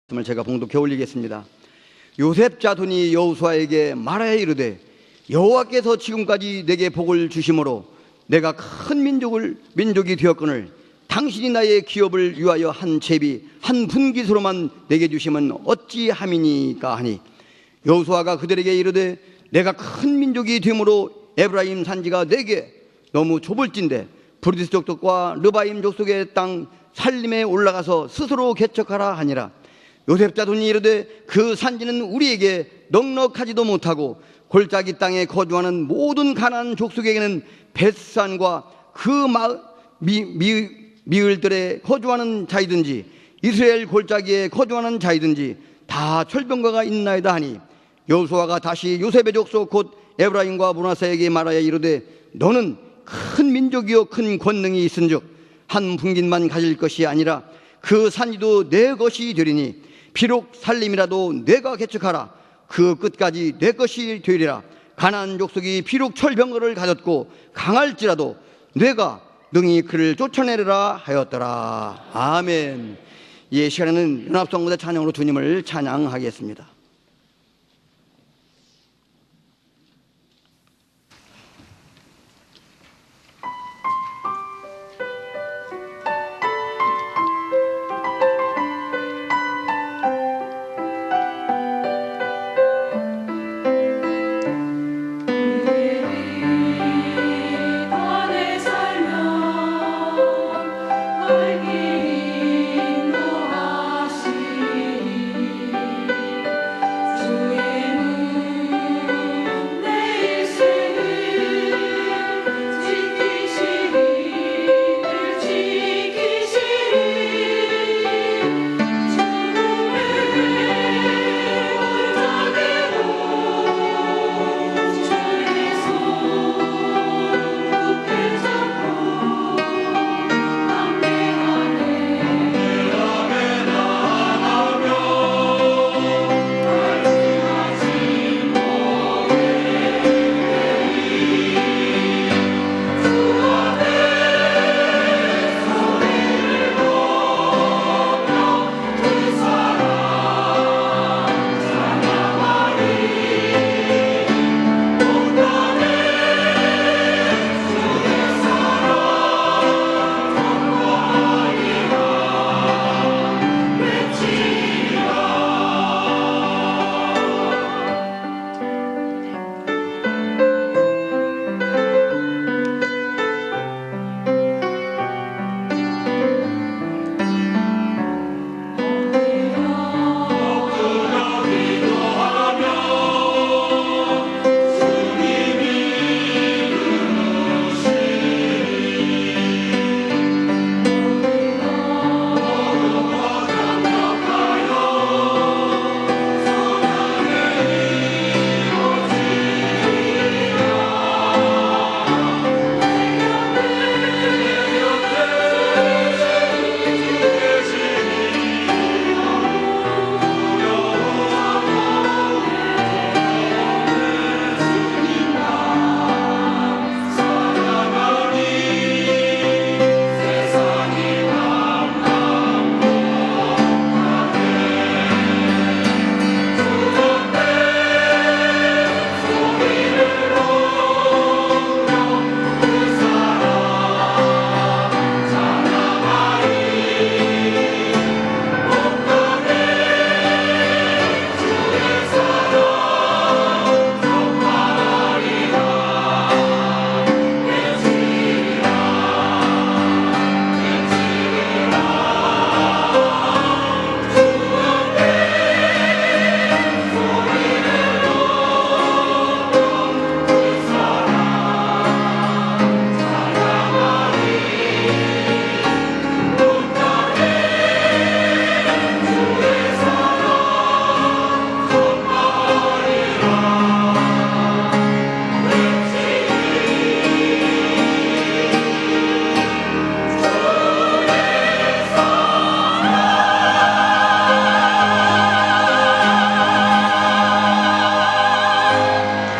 말씀을 제가 봉독해 올리겠습니다. 요셉 자손이 여호수아에게 말하여 이르되 여호와께서 지금까지 내게 복을 주심으로 내가 큰 민족이 되었거늘 당신이 나의 기업을 위하여 한 제비 한 분깃으로만 내게 주시면 어찌함이니까 하니 여호수아가 그들에게 이르되 내가 큰 민족이 되므로 에브라임 산지가 내게 너무 좁을진데 브리스 족속과 르바임 족속의 땅 살림에 올라가서 스스로 개척하라 하니라. 요셉 자손이 이르되 그 산지는 우리에게 넉넉하지도 못하고 골짜기 땅에 거주하는 모든 가나안 족속에게는 벳산과 그 미을들에 거주하는 자이든지 이스라엘 골짜기에 거주하는 자이든지 다 철병거가 있나이다 하니 여호수아가 다시 요셉의 족속 곧 에브라임과 므낫세에게 말하여 이르되 너는 큰 민족이요 큰 권능이 있은즉 한 분깃만 가질 것이 아니라 그 산지도 내 것이 되리니 비록 살림이라도 내가 개척하라 그 끝까지 내 것이 되리라. 가나안 족속이 비록 철병거를 가졌고 강할지라도 내가 능히 그를 쫓아내리라 하였더라. 아멘. 이 시간에는 연합성무대 찬양으로 주님을 찬양하겠습니다.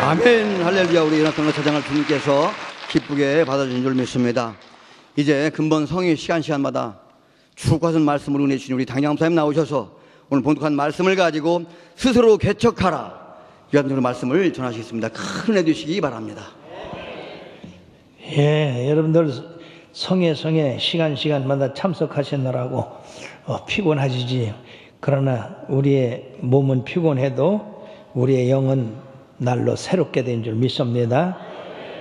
아멘. 할렐루야. 우리 연합성로 차장을 주님께서 기쁘게 받아주신 줄 믿습니다. 이제 근본 성의 시간마다 주고하신 말씀을 은혜 주신 우리 당장사님 나오셔서 오늘 본독한 말씀을 가지고 스스로 개척하라, 이 같은 말씀을 전하시겠습니다. 큰 은혜 주시기 바랍니다. 예, 여러분들 성에 시간마다 참석하시느라고 피곤하시지. 그러나 우리의 몸은 피곤해도 우리의 영은 날로 새롭게 된 줄 믿습니다.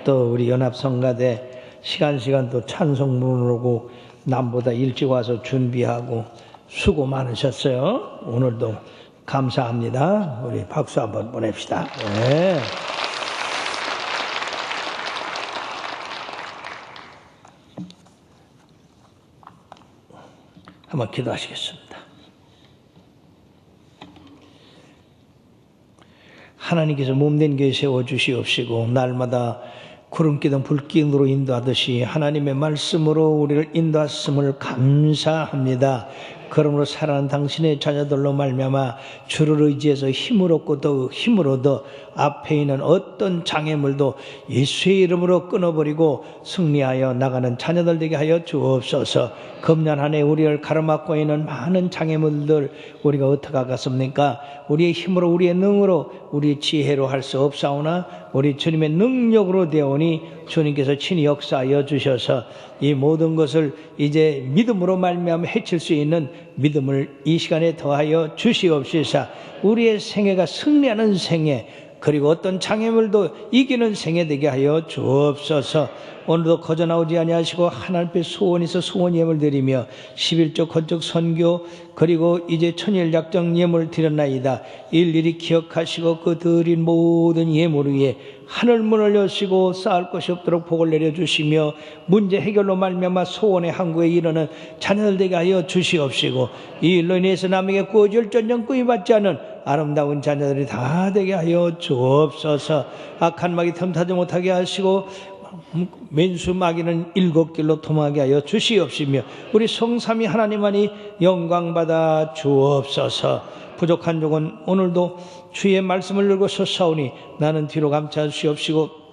또 우리 연합성가대 시간 또 찬송 부르고 남보다 일찍 와서 준비하고 수고 많으셨어요. 오늘도 감사합니다. 우리 박수 한번 보냅시다. 네. 한번 기도하시겠습니다. 하나님께서 몸된 교회 세워주시옵시고 날마다 구름기둥 불기둥으로 인도하듯이 하나님의 말씀으로 우리를 인도하심을 감사합니다. 그러므로 사랑하는 당신의 자녀들로 말미암아 주를 의지해서 힘을 얻고 더 힘을 얻어 앞에 있는 어떤 장애물도 예수의 이름으로 끊어버리고 승리하여 나가는 자녀들 되게 하여 주옵소서. 금년 한 해 우리를 가로막고 있는 많은 장애물들 우리가 어떻게 하겠습니까? 우리의 힘으로 우리의 능으로 우리의 지혜로 할 수 없사오나 우리 주님의 능력으로 되오니 주님께서 친히 역사하여 주셔서 이 모든 것을 이제 믿음으로 말미암아 해칠 수 있는 믿음을 이 시간에 더하여 주시옵소서. 우리의 생애가 승리하는 생애, 그리고 어떤 장애물도 이기는 생애 되게 하여 주옵소서. 오늘도 거저 나오지 아니하시고 하나님 앞에 소원에서 소원 예물 드리며 11조 건축 선교 그리고 이제 천일 작정 예물 드렸나이다. 일일이 기억하시고 그 드린 모든 예물 위에 하늘문을 여시고 쌓을 것이 없도록 복을 내려주시며 문제 해결로 말미암아 소원의 항구에 이르는 자녀들 되게 하여 주시옵시고 이 일로 인해서 남에게 꾸어질전정 꾸임받지 않은 아름다운 자녀들이 다 되게 하여 주옵소서. 악한 마귀 틈타지 못하게 하시고 맨수 마귀는 7길로 도망하게 하여 주시옵시며 우리 성삼위 하나님만이 영광받아 주옵소서. 부족한 종은 오늘도 주의 말씀을 읽고 섰사오니 나는 뒤로 감차 주시옵시고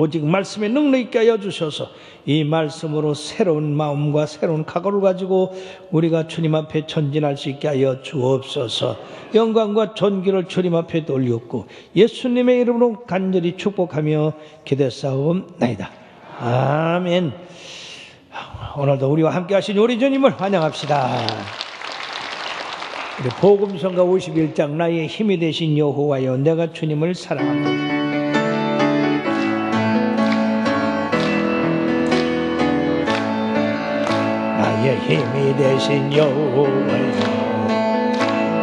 오직 말씀에 능력 있게 하여 주셔서 이 말씀으로 새로운 마음과 새로운 각오를 가지고 우리가 주님 앞에 전진할 수 있게 하여 주옵소서. 영광과 존귀를 주님 앞에 돌렸고 예수님의 이름으로 간절히 축복하며 기도했사옵나이다. 아멘. 오늘도 우리와 함께 하신 우리 주님을 환영합시다. 우리 복음성가 51장 나의 힘이 되신 여호와여 내가 주님을 사랑합니다. 나의 힘이 되신 여호와여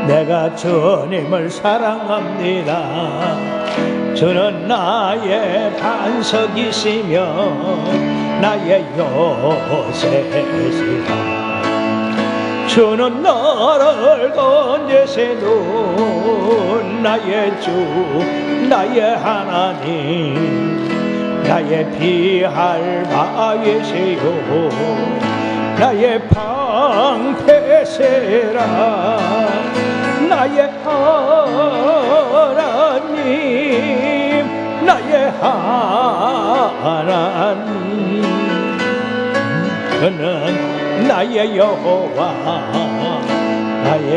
내가 주님을 사랑합니다. 주는 나의 반석이시며 나의 요새시라. 주는 나를 건지시도 나의 주 나의 하나님 나의 피할 바위시요 나의 방패세라. 나의 하나님 나의 하나님 그는 나의 여호와 나의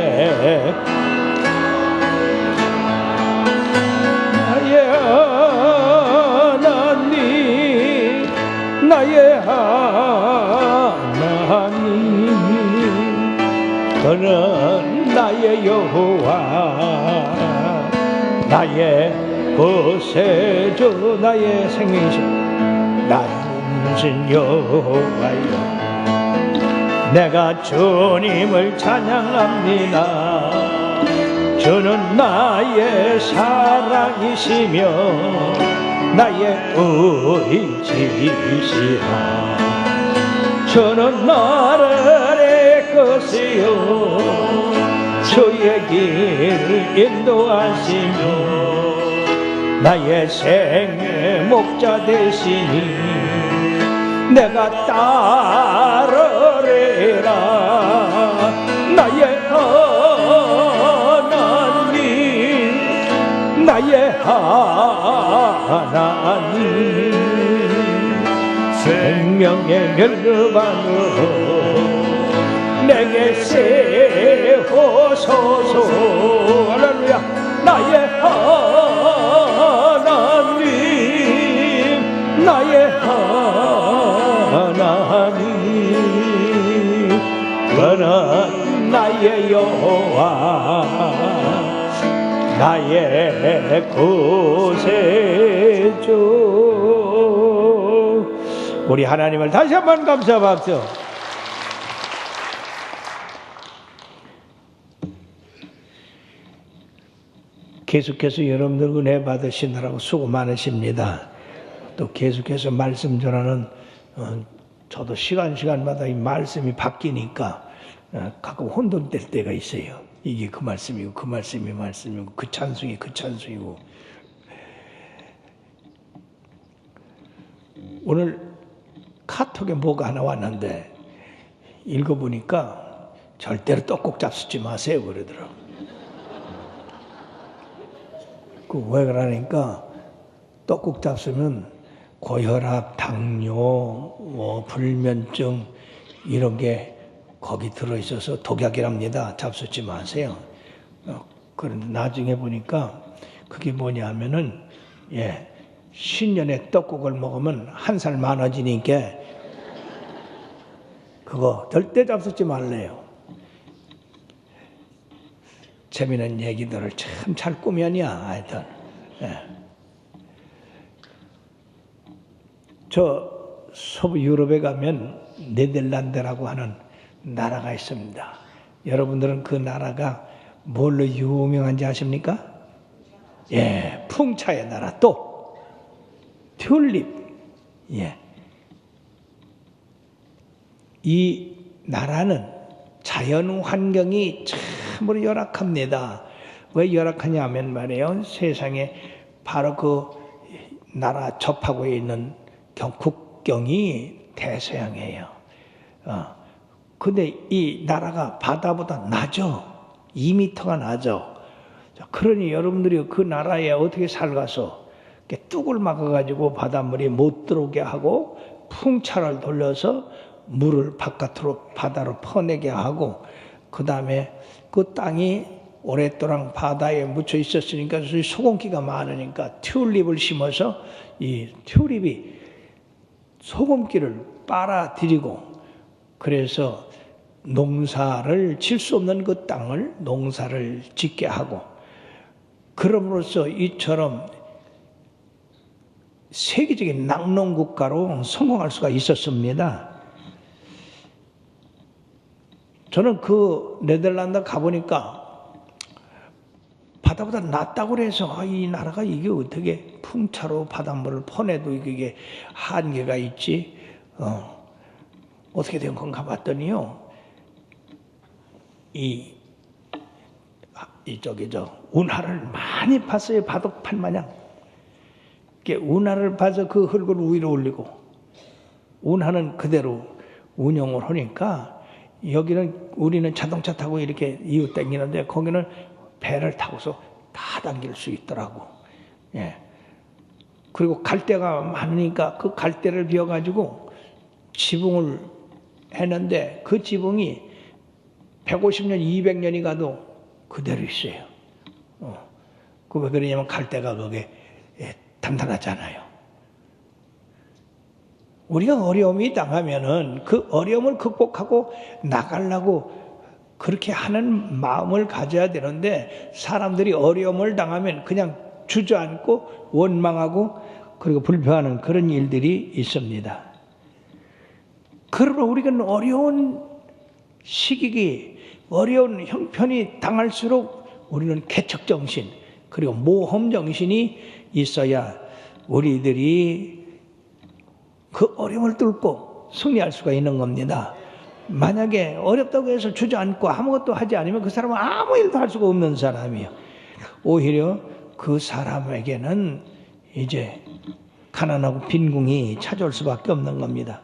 하나님 나의 하나님 그는 나의 여호와 나의 보세주 나의 생명이신 나의 여호와여 내가 주님을 찬양합니다. 주는 나의 사랑이시며 나의 의지시라. 주는 나를 이끄시오 주의 길을 인도하시며 나의 생의 목자 되시니 내가 따르리라. 나의 하나님 나의 하나님 생명의 멸류관으로 내게 세워서서 할렐루야 나의 하나님 나의 하나님 그는 나의 여호와 나의 구세주. 우리 하나님을 다시 한번 감사 박수. 계속해서 여러분들 은혜 받으시느라고 수고 많으십니다. 또 계속해서 말씀 전하는 저도 시간마다 이 말씀이 바뀌니까 가끔 혼돈될 때가 있어요. 이게 그 말씀이고 그 말씀이 말씀이고 그 찬송이 그 찬송이고. 오늘 카톡에 뭐가 하나 왔는데 읽어보니까 절대로 떡국 잡수지 마세요 그러더라고. 왜 그러니까 떡국 잡수면 고혈압, 당뇨, 불면증 이런 게 거기 들어있어서 독약이랍니다. 잡수지 마세요. 그런데 나중에 보니까 그게 뭐냐 하면은 신년에 떡국을 먹으면 한 살 많아지니까 그거 절대 잡수지 말래요. 재미있는 얘기들을 참 잘 꾸며냐 하여튼. 저 서부 유럽에 가면 네덜란드라고 하는 나라가 있습니다. 여러분들은 그 나라가 뭘로 유명한지 아십니까? 풍차의 나라. 또 튤립. 이 나라는 자연 환경이 참으로 열악합니다. 왜 열악하냐면 말이에요. 세상에 바로 그 나라 접하고 있는 국경이 대서양이에요. 근데 이 나라가 바다보다 낮죠. 2m가 낮죠. 그러니 여러분들이 그 나라에 어떻게 살가서 뚝을 막아가지고 바닷물이 못 들어오게 하고 풍차를 돌려서 물을 바깥으로 바다로 퍼내게 하고 그 다음에 그 땅이 오랫동안 바다에 묻혀 있었으니까 소금기가 많으니까 튤립을 심어서 이 튤립이 소금기를 빨아들이고 그래서 농사를 질 수 없는 그 땅을 농사를 짓게 하고 그럼으로써 이처럼 세계적인 낙농국가로 성공할 수가 있었습니다. 저는 그 네덜란드 가보니까 바다보다 낫다고 그래서 이 나라가 이게 어떻게 풍차로 바닷물을 퍼내도 이게 한계가 있지 어떻게 된 건가 봤더니요 이쪽에 운하를 많이 팠어요. 바둑판 마냥 운하를 파서 그 흙을 위로 올리고 운하는 그대로 운영을 하니까 여기는 우리는 자동차 타고 이렇게 이웃 당기는데 거기는 배를 타고서 다 당길 수 있더라고. 그리고 갈대가 많으니까 그 갈대를 비워가지고 지붕을 했는데 그 지붕이 150년, 200년이 가도 그대로 있어요. 그 왜 그러냐면 갈대가 그게 단단하잖아요. 우리가 어려움이 당하면은 그 어려움을 극복하고 나가려고 그렇게 하는 마음을 가져야 되는데 사람들이 어려움을 당하면 그냥 주저앉고 원망하고 그리고 불평하는 그런 일들이 있습니다. 그러나 우리가 어려운 시기기 어려운 형편이 당할수록 우리는 개척정신 그리고 모험정신이 있어야 우리들이 그 어려움을 뚫고 승리할 수가 있는 겁니다. 만약에 어렵다고 해서 주저앉고 아무것도 하지 않으면 그 사람은 아무 일도 할 수가 없는 사람이에요. 오히려 그 사람에게는 이제 가난하고 빈궁이 찾아올 수밖에 없는 겁니다.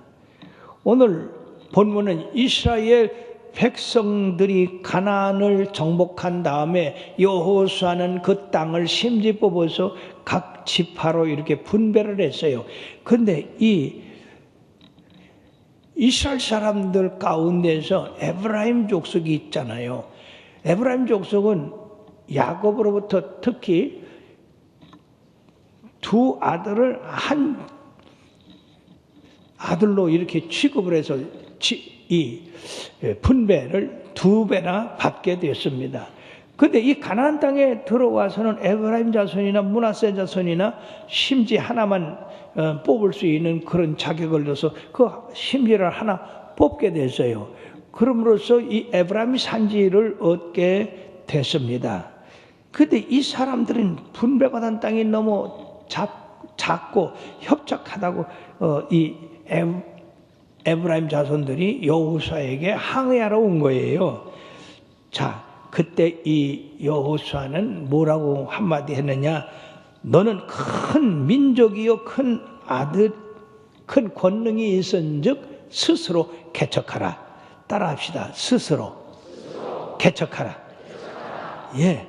오늘 본문은 이스라엘 백성들이 가나안을 정복한 다음에 여호수아는 그 땅을 심지 뽑아서 각 지파로 이렇게 분배를 했어요. 그런데 이 이스라엘 사람들 가운데서 에브라임 족속이 있잖아요. 에브라임 족속은 야곱으로부터 특히 두 아들을 한 아들로 이렇게 취급을 해서 이 분배를 두 배나 받게 되었습니다. 근데 이 가나안 땅에 들어와서는 에브라임 자손이나 므낫세 자손이나 심지 하나만 뽑을 수 있는 그런 자격을 줘서 그 심지를 하나 뽑게 됐어요. 그럼으로써 이 에브라임 산지를 얻게 됐습니다. 근데 이 사람들은 분배받은 땅이 너무 작고 협착하다고 이 에브라임 자손들이 여호수아에게 항의하러 온 거예요. 자, 그때 이 여호수아는 뭐라고 한마디 했느냐? 너는 큰 민족이요 큰 아들 큰 권능이 있은즉 스스로 개척하라. 따라합시다. 스스로 개척하라. 예.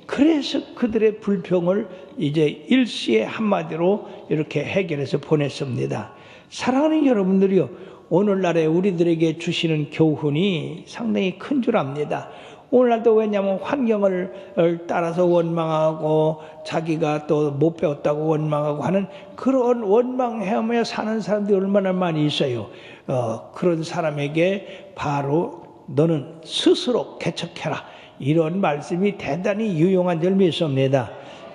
그래서 그들의 불평을 이제 일시에 한마디로 이렇게 해결해서 보냈습니다. 사랑하는 여러분들이요, 오늘날에 우리들에게 주시는 교훈이 상당히 큰 줄 압니다. 오늘날도 왜냐하면 환경을 따라서 원망하고 자기가 또 못 배웠다고 원망하고 하는 그런 원망하며 사는 사람들이 얼마나 많이 있어요. 그런 사람에게 바로 너는 스스로 개척해라, 이런 말씀이 대단히 유용한 줄 믿습니다.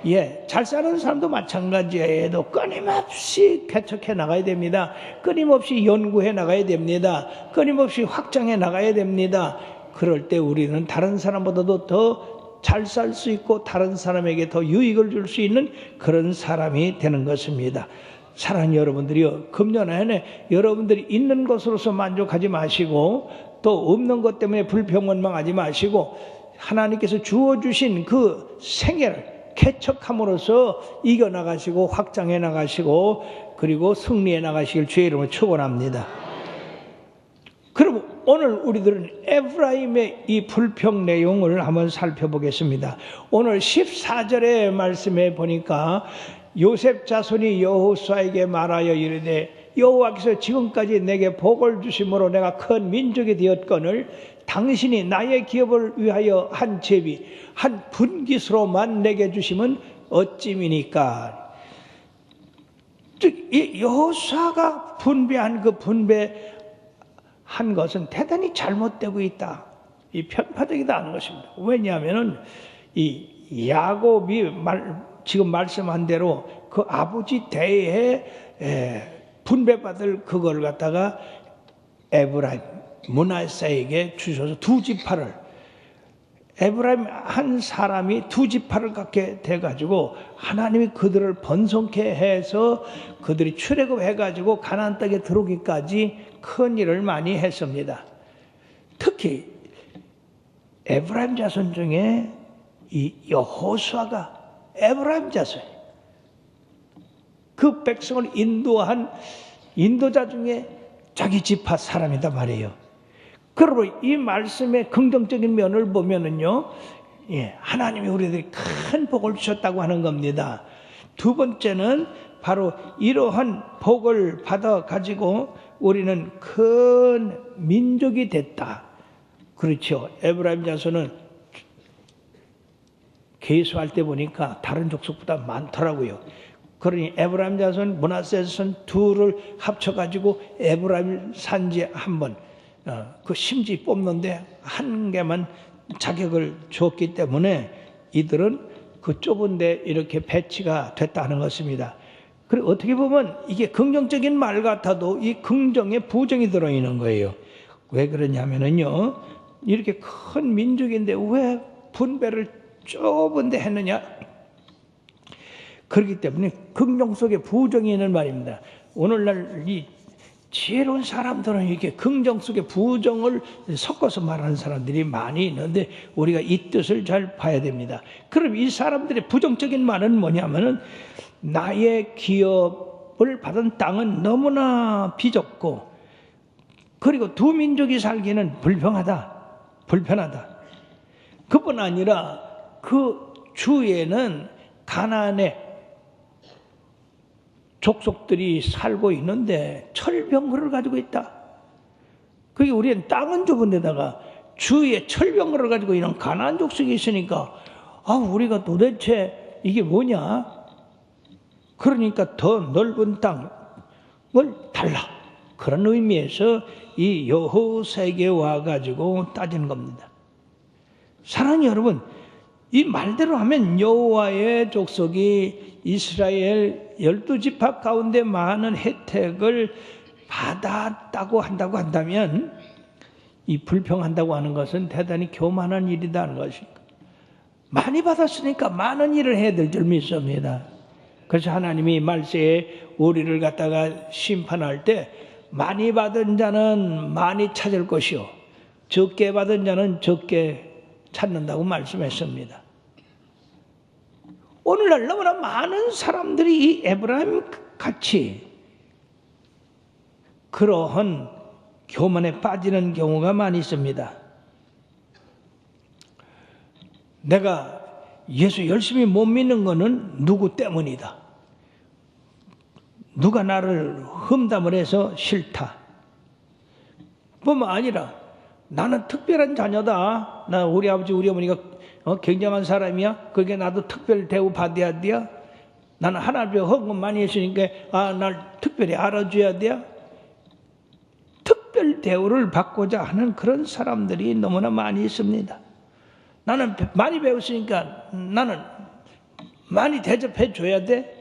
예, 잘 사는 사람도 마찬가지예요. 끊임없이 개척해 나가야 됩니다. 끊임없이 연구해 나가야 됩니다. 끊임없이 확장해 나가야 됩니다. 그럴 때 우리는 다른 사람보다도 더 잘 살 수 있고 다른 사람에게 더 유익을 줄 수 있는 그런 사람이 되는 것입니다. 사랑하는 여러분들이요, 금년 내내 여러분들이 있는 것으로서 만족하지 마시고 또 없는 것 때문에 불평원망하지 마시고 하나님께서 주어주신 그 생애를 개척함으로써 이겨나가시고 확장해 나가시고 그리고 승리해 나가시길 주의 이름으로 축원합니다. 그럼 오늘 우리들은 에브라임의 이 불평 내용을 한번 살펴보겠습니다. 오늘 14절의 말씀에 보니까 요셉 자손이 여호수아에게 말하여 이르되 여호와께서 지금까지 내게 복을 주심으로 내가 큰 민족이 되었거늘 당신이 나의 기업을 위하여 한 제비 한 분깃으로만 내게 주심은 어찌미니까. 즉 이 여호수아가 분배한 그 분배한 것은 대단히 잘못되고 있다, 이 편파적이다 하는 것입니다. 왜냐하면은 이 야곱이 지금 말씀한 대로 그 아버지 대에 분배받을 그걸 갖다가 에브라임 므낫세에게 주셔서 두 지파를, 에브라임 한 사람이 두 지파를 갖게 돼가지고 하나님이 그들을 번성케 해서 그들이 출애굽해가지고 가나안 땅에 들어오기까지 큰 일을 많이 했습니다. 특히 에브라임 자손 중에 이 여호수아가 에브라임 자손, 그 백성을 인도한 인도자 중에 자기 지파 사람이다 말이에요. 그러므로 이 말씀의 긍정적인 면을 보면은요, 예, 하나님이 우리들이 큰 복을 주셨다고 하는 겁니다. 두 번째는 바로 이러한 복을 받아 가지고 우리는 큰 민족이 됐다. 그렇죠. 에브라임 자손은 계수할 때 보니까 다른 족속보다 많더라고요. 그러니 에브라임 자손, 므낫세 자손 둘을 합쳐가지고 에브라임 산지 한 번, 그 심지 뽑는데 한 개만 자격을 줬기 때문에 이들은 그 좁은데 이렇게 배치가 됐다는 것입니다. 그리고 어떻게 보면 이게 긍정적인 말 같아도 이 긍정에 부정이 들어있는 거예요. 왜 그러냐면은요, 이렇게 큰 민족인데 왜 분배를 좁은데 했느냐? 그렇기 때문에 긍정 속에 부정이 있는 말입니다. 오늘날 이 지혜로운 사람들은 이렇게 긍정 속에 부정을 섞어서 말하는 사람들이 많이 있는데 우리가 이 뜻을 잘 봐야 됩니다. 그럼 이 사람들의 부정적인 말은 뭐냐면은 나의 기업을 받은 땅은 너무나 비좁고 그리고 두 민족이 살기는 불편하다. 그뿐 아니라 그 주위에는 가나안의 족속들이 살고 있는데 철병거를 가지고 있다. 그게 우리는 땅은 좁은 데다가 주위에 철병거를 가지고 있는 가나안 족속이 있으니까 우리가 도대체 이게 뭐냐? 그러니까 더 넓은 땅을 달라. 그런 의미에서 이 여호사에게 와가지고 따지는 겁니다. 사랑하는 여러분, 이 말대로 하면 여호와의 족속이 이스라엘 12지파 가운데 많은 혜택을 받았다고 한다면 이 불평한다고 하는 것은 대단히 교만한 일이다 하는 것입니다. 많이 받았으니까 많은 일을 해야 될 줄 믿습니다. 그래서 하나님이 말세에 우리를 갖다가 심판할 때 많이 받은 자는 많이 찾을 것이요 적게 받은 자는 적게 찾는다고 말씀했습니다. 오늘날 너무나 많은 사람들이 이 에브라임 같이 그러한 교만에 빠지는 경우가 많이 있습니다. 내가 예수 열심히 못 믿는 것은 누구 때문이다. 누가 나를 험담을 해서 싫다. 뿐만 아니라 나는 특별한 자녀다. 나 우리 아버지 우리 어머니가 굉장한 사람이야. 그게 나도 특별 대우 받아야 돼. 나는 하나님 헌금 많이 했으니까 날 특별히 알아줘야 돼. 특별 대우를 받고자 하는 그런 사람들이 너무나 많이 있습니다. 나는 많이 배웠으니까 나는 많이 대접해 줘야 돼.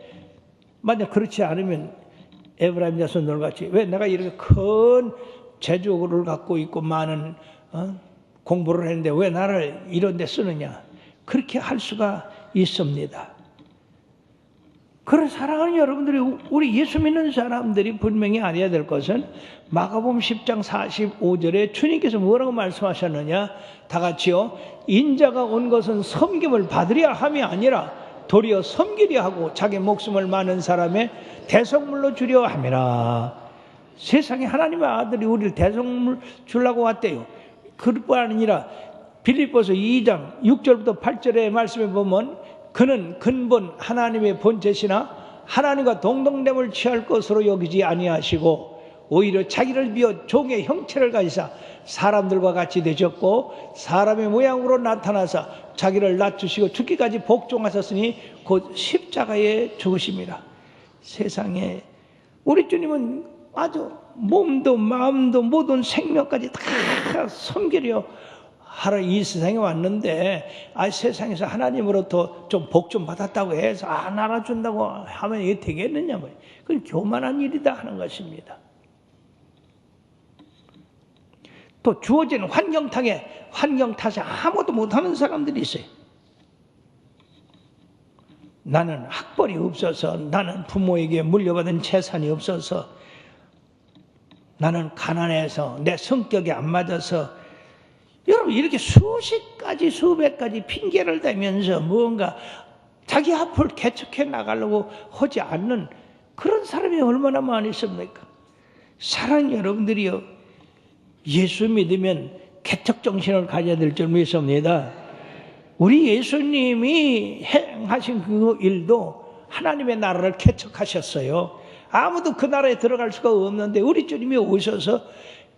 만약 그렇지 않으면 에브라임 자손들 같이 왜 내가 이렇게 큰 재주를 갖고 있고 많은 공부를 했는데 왜 나를 이런 데 쓰느냐. 그렇게 할 수가 있습니다. 그런 사랑하는 여러분들이 우리 예수 믿는 사람들이 분명히 알아야 될 것은 마가복음 10장 45절에 주님께서 뭐라고 말씀하셨느냐. 다 같이요. 인자가 온 것은 섬김을 받으려 함이 아니라 도리어 섬기려 하고 자기 목숨을 많은 사람의 대속물로 주려 함이라. 세상에 하나님의 아들이 우리를 대속물 주려고 왔대요. 그뿐 아니라 빌립보서 2장 6절부터 8절의 말씀에 보면 그는 근본 하나님의 본체시나 하나님과 동등됨을 취할 것으로 여기지 아니하시고 오히려 자기를 비워 종의 형체를 가지사 사람들과 같이 되셨고 사람의 모양으로 나타나사 자기를 낮추시고 죽기까지 복종하셨으니 곧 십자가에 죽으심이라. 세상에 우리 주님은 아주 몸도 마음도 모든 생명까지 다 섬기려 하러 이 세상에 왔는데 세상에서 하나님으로부터 좀 복 좀 받았다고 해서 안 알아준다고 하면 이게 되겠느냐. 그건 교만한 일이다 하는 것입니다. 또 주어진 환경 탓에 아무것도 못하는 사람들이 있어요. 나는 학벌이 없어서, 나는 부모에게 물려받은 재산이 없어서, 나는 가난해서, 내 성격이 안 맞아서. 여러분 이렇게 수십 가지 수백 가지 핑계를 대면서 뭔가 자기 앞을 개척해 나가려고 하지 않는 그런 사람이 얼마나 많이 있습니까? 사랑하는 여러분들이요, 예수 믿으면 개척 정신을 가져야 될 줄 믿습니다. 우리 예수님이 행하신 그 일도 하나님의 나라를 개척하셨어요. 아무도 그 나라에 들어갈 수가 없는데 우리 주님이 오셔서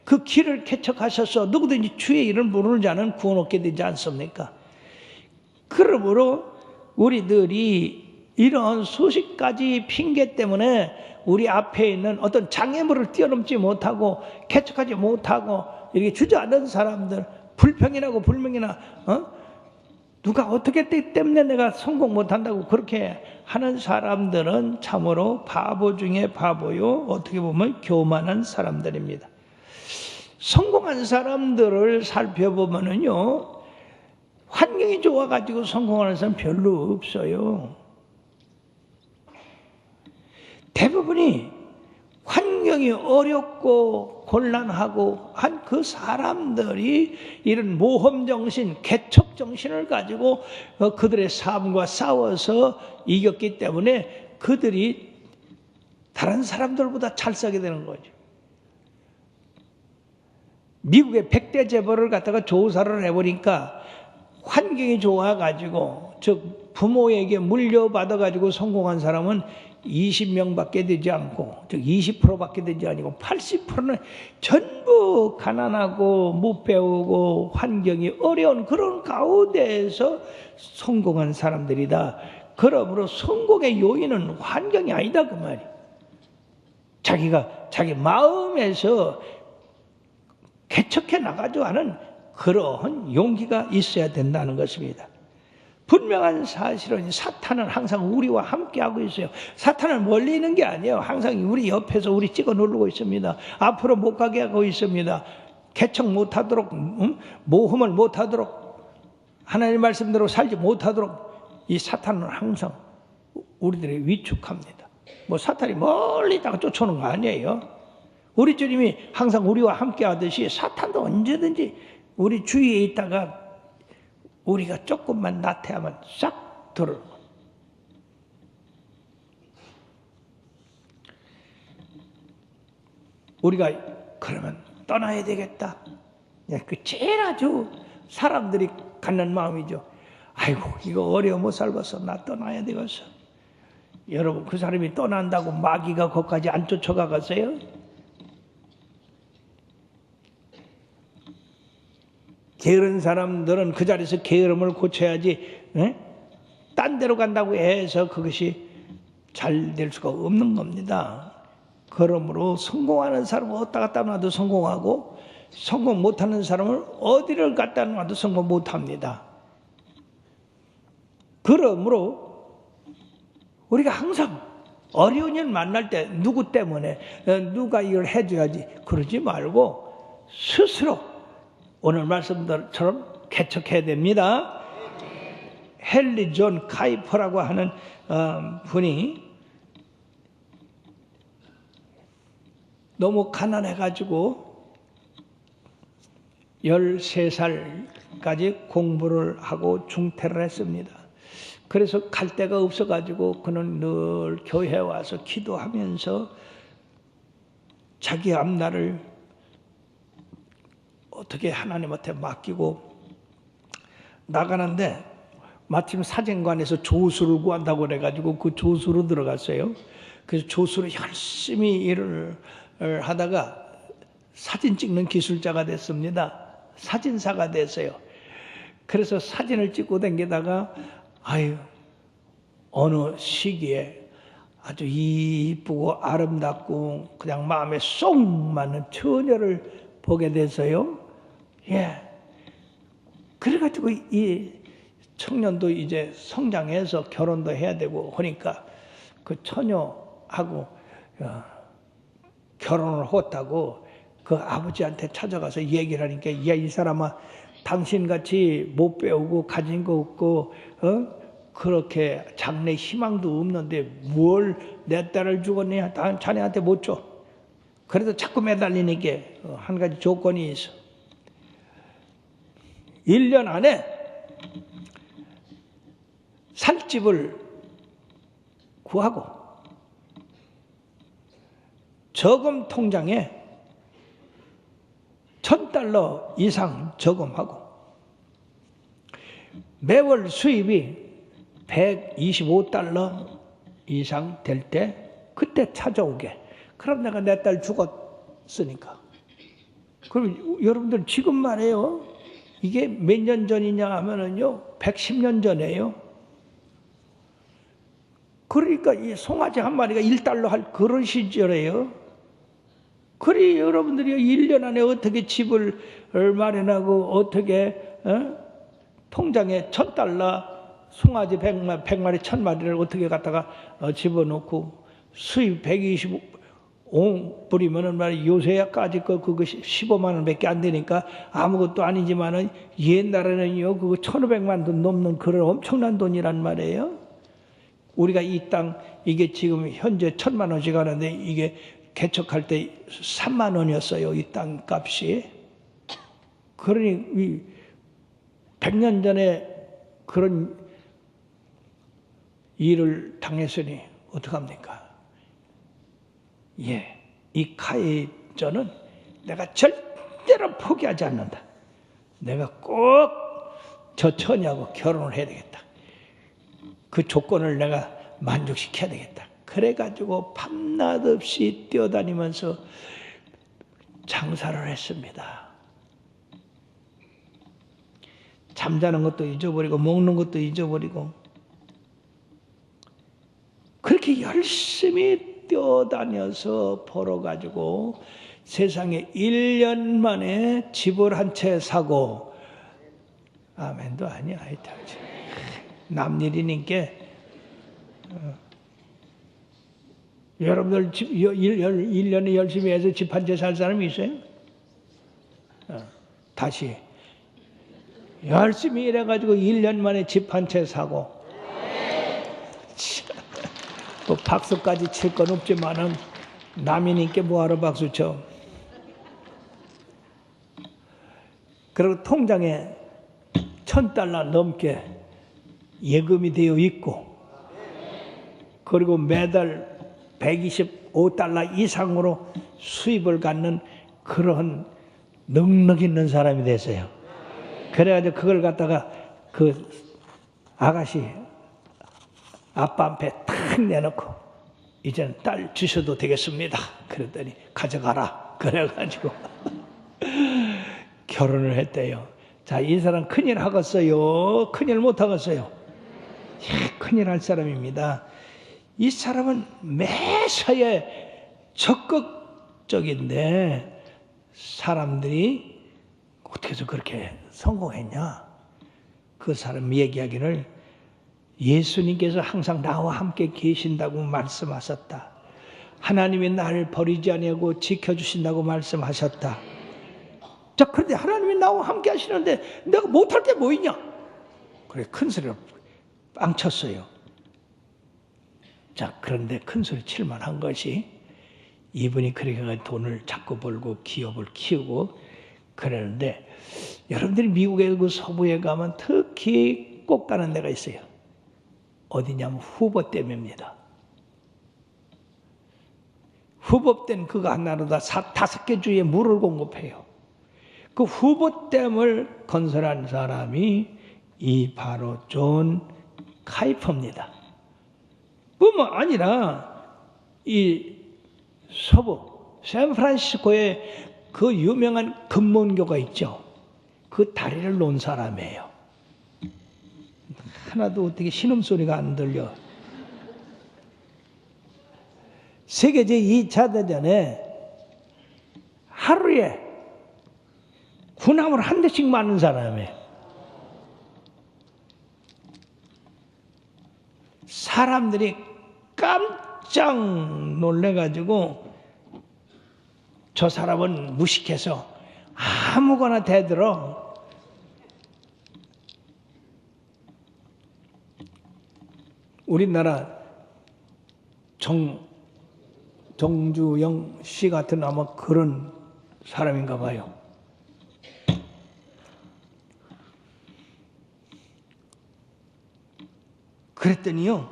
그 길을 개척하셔서 누구든지 주의 이름 부르는 자는 구원 얻게 되지 않습니까? 그러므로 우리들이 이런 수십 가지 핑계 때문에 우리 앞에 있는 어떤 장애물을 뛰어넘지 못하고 개척하지 못하고 이렇게 주저앉은 사람들, 불평이나고 불명이나 누가 어떻게 했기 때문에 내가 성공 못한다고 그렇게 하는 사람들은 참으로 바보 중에 바보요, 어떻게 보면 교만한 사람들입니다. 성공한 사람들을 살펴보면요, 환경이 좋아가지고 성공하는 사람 별로 없어요. 대부분이 환경이 어렵고 곤란하고 한 그 사람들이 이런 모험정신, 개척정신을 가지고 그들의 삶과 싸워서 이겼기 때문에 그들이 다른 사람들보다 잘 살게 되는 거죠. 미국의 100대 재벌을 갖다가 조사를 해보니까 환경이 좋아가지고 즉 부모에게 물려받아가지고 성공한 사람은 20명밖에 되지 않고 즉 20%밖에 되지 아니고 80%는 전부 가난하고 못 배우고 환경이 어려운 그런 가운데에서 성공한 사람들이다. 그러므로 성공의 요인은 환경이 아니다 그 말이에요. 자기가 자기 마음에서 개척해 나가려 하는 그러한 용기가 있어야 된다는 것입니다. 분명한 사실은 사탄은 항상 우리와 함께하고 있어요. 사탄은 멀리 있는 게 아니에요. 항상 우리 옆에서 우리 찍어 누르고 있습니다. 앞으로 못 가게 하고 있습니다. 개척 못하도록, 모험을 못하도록, 하나님 말씀대로 살지 못하도록 이 사탄은 항상 우리들을 위축합니다. 뭐 사탄이 멀리 있다가 쫓아오는 거 아니에요. 우리 주님이 항상 우리와 함께 하듯이 사탄도 언제든지 우리 주위에 있다가 우리가 조금만 나태하면 싹 들어오는 거예요. 우리가 그러면 떠나야 되겠다. 그 제일 아주 사람들이 갖는 마음이죠. 아이고 이거 어려워 못 살겠어. 나 떠나야 되겠어. 여러분 그 사람이 떠난다고 마귀가 거기까지 안 쫓아가겠어요? 게으른 사람들은 그 자리에서 게으름을 고쳐야지 딴 데로 간다고 해서 그것이 잘 될 수가 없는 겁니다. 그러므로 성공하는 사람은 어디다 갖다 놔도 성공하고 성공 못하는 사람은 어디를 갖다 놔도 성공 못합니다. 그러므로 우리가 항상 어려운 일 만날 때 누구 때문에 누가 이걸 해줘야지 그러지 말고 스스로 오늘 말씀처럼 개척해야 됩니다. 헨리 존 카이퍼라고 하는 분이 너무 가난해가지고 13살까지 공부를 하고 중퇴를 했습니다. 그래서 갈 데가 없어가지고 그는 늘 교회에 와서 기도하면서 자기 앞날을 어떻게 하나님한테 맡기고 나가는데 마침 사진관에서 조수를 구한다고 그래가지고 그 조수로 들어갔어요. 그래서 조수로 열심히 일을 하다가 사진 찍는 기술자가 됐습니다. 사진사가 됐어요. 그래서 사진을 찍고 다니다가 아유 어느 시기에 아주 이쁘고 아름답고 그냥 마음에 쏙 맞는 처녀를 보게 돼서요. 예. 그래가지고 이 청년도 이제 성장해서 결혼도 해야 되고 하니까 그 처녀하고 결혼을 했다고 그 아버지한테 찾아가서 얘기를 하니까 야, 이 사람아 당신같이 못 배우고 가진 거 없고 그렇게 장래 희망도 없는데 뭘 내 딸을 주겠냐? 자네한테 못 줘. 그래도 자꾸 매달리니까 한 가지 조건이 있어. 1년 안에 살집을 구하고 저금 통장에 $1,000 이상 저금하고 매월 수입이 $125 이상 될 때 그때 찾아오게. 그럼 내가 내 딸 죽었으니까. 그럼 여러분들 지금 말해요. 이게 몇 년 전이냐 하면은요 110년 전이에요. 그러니까 이 송아지 한 마리가 $1 할 그런 시절이에요. 그래 여러분들이 1년 안에 어떻게 집을 마련하고 어떻게 통장에 $1,000 송아지 100마리 1,000마리를 어떻게 갖다가 집어넣고 수입 125불이면은 말이야 요새야까지 그거 15만 원밖에 안 되니까 아무것도 아니지만은 옛날에는요 그거 1,500만 돈 넘는 그런 엄청난 돈이란 말이에요. 우리가 이 땅 이게 지금 현재 1,000만 원씩 하는데 이게 개척할 때 3만 원이었어요 이 땅 값이. 그러니 100년 전에 그런 일을 당했으니 어떡합니까? 예, 이 카이저는 내가 절대로 포기하지 않는다. 내가 꼭 저 처녀하고 결혼을 해야 되겠다. 그 조건을 내가 만족시켜야 되겠다. 그래가지고 밤낮 없이 뛰어다니면서 장사를 했습니다. 잠자는 것도 잊어버리고 먹는 것도 잊어버리고 그렇게 열심히 뛰어다녀서 벌어가지고 세상에 1년 만에 집을 한 채 사고 아멘도 아니야. 하여튼 남일이니까 여러분들 집 1년에 열심히 해서 집 한 채 살 사람이 있어요? 다시 열심히 일해가지고 1년 만에 집 한 채 사고 뭐 박수까지 칠 건 없지만은 남이니까 뭐하러 박수 쳐. 그리고 통장에 $1,000 넘게 예금이 되어 있고 그리고 매달 $125 이상으로 수입을 갖는 그런 능력 있는 사람이 됐어요. 그래가지고 그걸 갖다가 그 아가씨 아빠 앞에 탁 내놓고 이제는 딸 주셔도 되겠습니다. 그랬더니 가져가라. 그래가지고 결혼을 했대요. 자, 이 사람 큰일 하겠어요? 큰일 못 하겠어요? 큰일 할 사람입니다. 이 사람은 매사에 적극적인데 사람들이 어떻게 해서 그렇게 성공했냐? 그 사람 얘기하기를 예수님께서 항상 나와 함께 계신다고 말씀하셨다. 하나님이 나를 버리지 아니하고 지켜주신다고 말씀하셨다. 자, 그런데 하나님이 나와 함께 하시는데 내가 못할 게 뭐 있냐? 그래, 큰 소리로 빵 쳤어요. 자, 그런데 큰 소리 칠만 한 것이 이분이 그렇게 돈을 자꾸 벌고 기업을 키우고 그러는데 여러분들이 미국에 그 서부에 가면 특히 꼭 가는 데가 있어요. 어디냐면 후보댐입니다. 후보댐 그거 하나로다 5개 주에 물을 공급해요. 그 후보댐을 건설한 사람이 이 바로 존 카이퍼입니다. 뿐만 아니라 이 서부 샌프란시스코에 그 유명한 금문교가 있죠. 그 다리를 놓은 사람이에요. 하나도 어떻게 신음소리가 안 들려. 세계 제2차 대전에 하루에 군함을 한 대씩 맞는 사람이에요. 사람들이 깜짝 놀래가지고 저 사람은 무식해서 아무거나 대들어 우리나라 정주영 씨 같은 아마 그런 사람인가 봐요. 그랬더니요,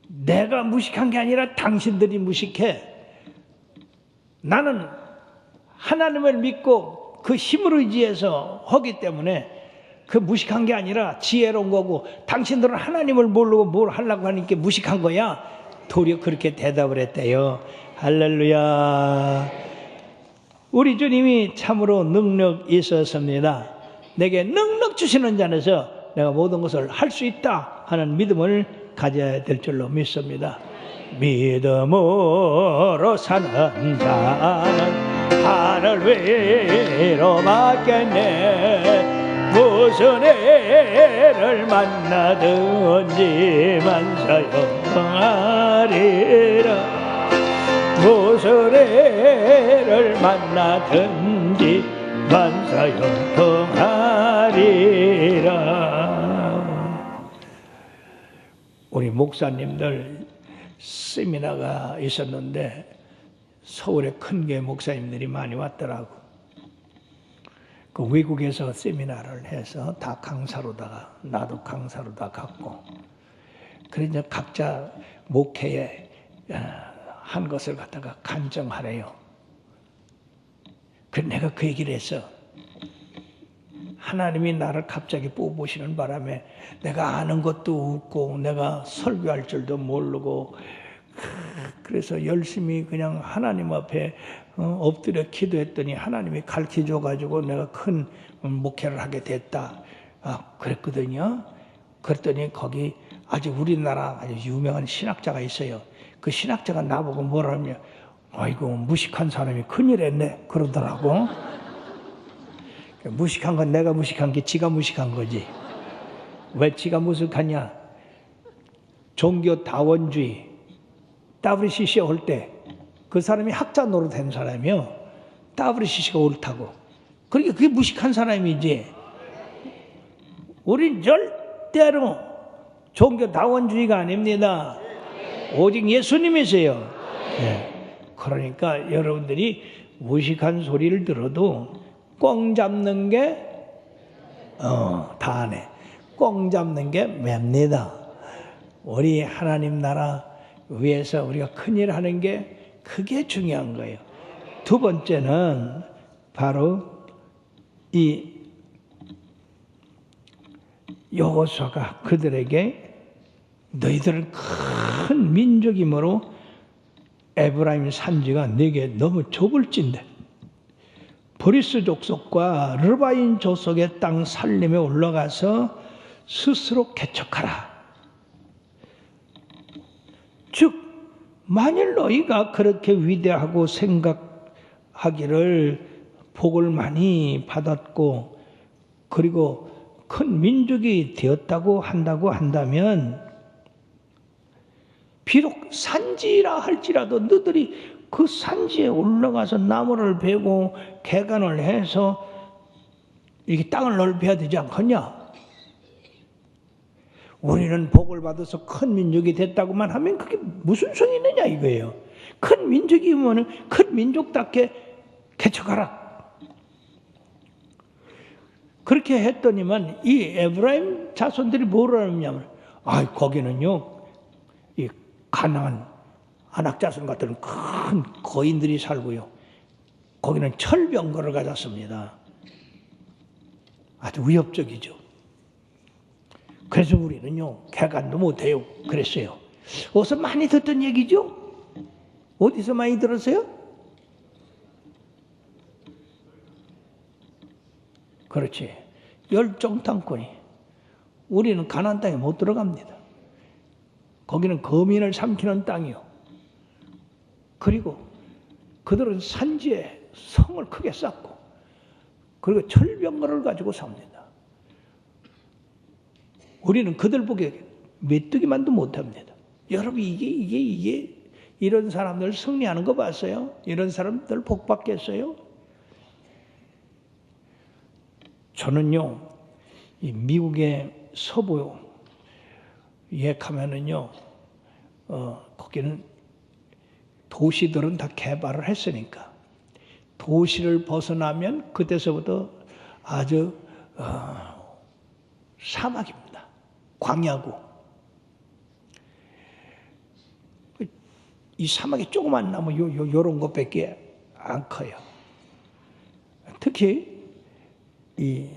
내가 무식한 게 아니라 당신들이 무식해. 나는 하나님을 믿고 그 힘을 의지해서 하기 때문에 그 무식한 게 아니라 지혜로운 거고 당신들은 하나님을 모르고 뭘 하려고 하니까 무식한 거야. 도리어 그렇게 대답을 했대요. 할렐루야. 우리 주님이 참으로 능력 있었습니다. 내게 능력 주시는 자에서 내가 모든 것을 할 수 있다 하는 믿음을 가져야 될 줄로 믿습니다. 믿음으로 사는 자는 하늘 위로 맡겠네. 무슨 애를 만나든지 만사형통하리라. 무슨 애를 만나든지 만사형통하리라. 우리 목사님들 세미나가 있었는데 서울에 큰 게 목사님들이 많이 왔더라고. 그 외국에서 세미나를 해서 다 강사로다가 나도 강사로다 갔고, 그래서 각자 목회에 한 것을 갖다가 간증하래요. 그래서 내가 그 얘기를 했어. 하나님이 나를 갑자기 뽑으시는 바람에 내가 아는 것도 없고 내가 설교할 줄도 모르고 그래서 열심히 그냥 하나님 앞에 엎드려 기도했더니 하나님이 가르쳐줘 가지고 내가 큰 목회를 하게 됐다. 그랬거든요. 그랬더니 거기 아주 우리나라 아주 유명한 신학자가 있어요. 그 신학자가 나보고 뭐라냐, 아이고 무식한 사람이 큰일 했네 그러더라고. 무식한 건 내가 무식한 게 지가 무식한 거지. 왜 지가 무식하냐? 종교 다원주의 WCC 올 때 그 사람이 학자 노릇한 사람이요. WCC가 옳다고. 그러니까 그게 무식한 사람이지. 우린 절대로 종교 다원주의가 아닙니다. 오직 예수님이세요. 네. 그러니까 여러분들이 무식한 소리를 들어도 꽝 잡는 게 다네. 꽝 잡는 게 맵니다. 우리 하나님 나라 위해서 우리가 큰일 하는 게 그게 중요한 거예요. 두 번째는 바로 이 여호수아가 그들에게 너희들은 큰 민족이므로 에브라임 산지가 네게 너무 좁을진데 브리스 족속과 르바인 족속의 땅 살림에 올라가서 스스로 개척하라. 즉 만일 너희가 그렇게 위대하고 생각하기를 복을 많이 받았고 그리고 큰 민족이 되었다고 한다면 비록 산지라 할지라도 너희들이 그 산지에 올라가서 나무를 베고 개간을 해서 이렇게 땅을 넓혀야 되지 않겠냐? 우리는 복을 받아서 큰 민족이 됐다고만 하면 그게 무슨 소용이 있느냐 이거예요. 큰 민족이면 큰 민족답게 개척하라. 그렇게 했더니만 이 에브라임 자손들이 뭐라 하냐면 거기는요 이 가나안 안악자손 같은 큰 거인들이 살고요. 거기는 철병거를 가졌습니다. 아주 위협적이죠. 그래서 우리는요 개간도 못해요. 그랬어요. 어디서 많이 듣던 얘기죠? 어디서 많이 들었어요? 그렇지. 열정 땅권이. 우리는 가나안 땅에 못 들어갑니다. 거기는 거민을 삼키는 땅이요. 그리고 그들은 산지에 성을 크게 쌓고 그리고 철병거를 가지고 삽니다. 우리는 그들 보기에 메뚜기만도 못합니다. 여러분 이게 이런 사람들 승리하는 거 봤어요? 이런 사람들 복 받겠어요? 저는요 이 미국의 서부에 가면은요 거기는 도시들은 다 개발을 했으니까 도시를 벗어나면 그때서부터 아주 사막입니다. 광야고 이 사막에 조그만 나무 요런 것밖에 안 커요. 특히 이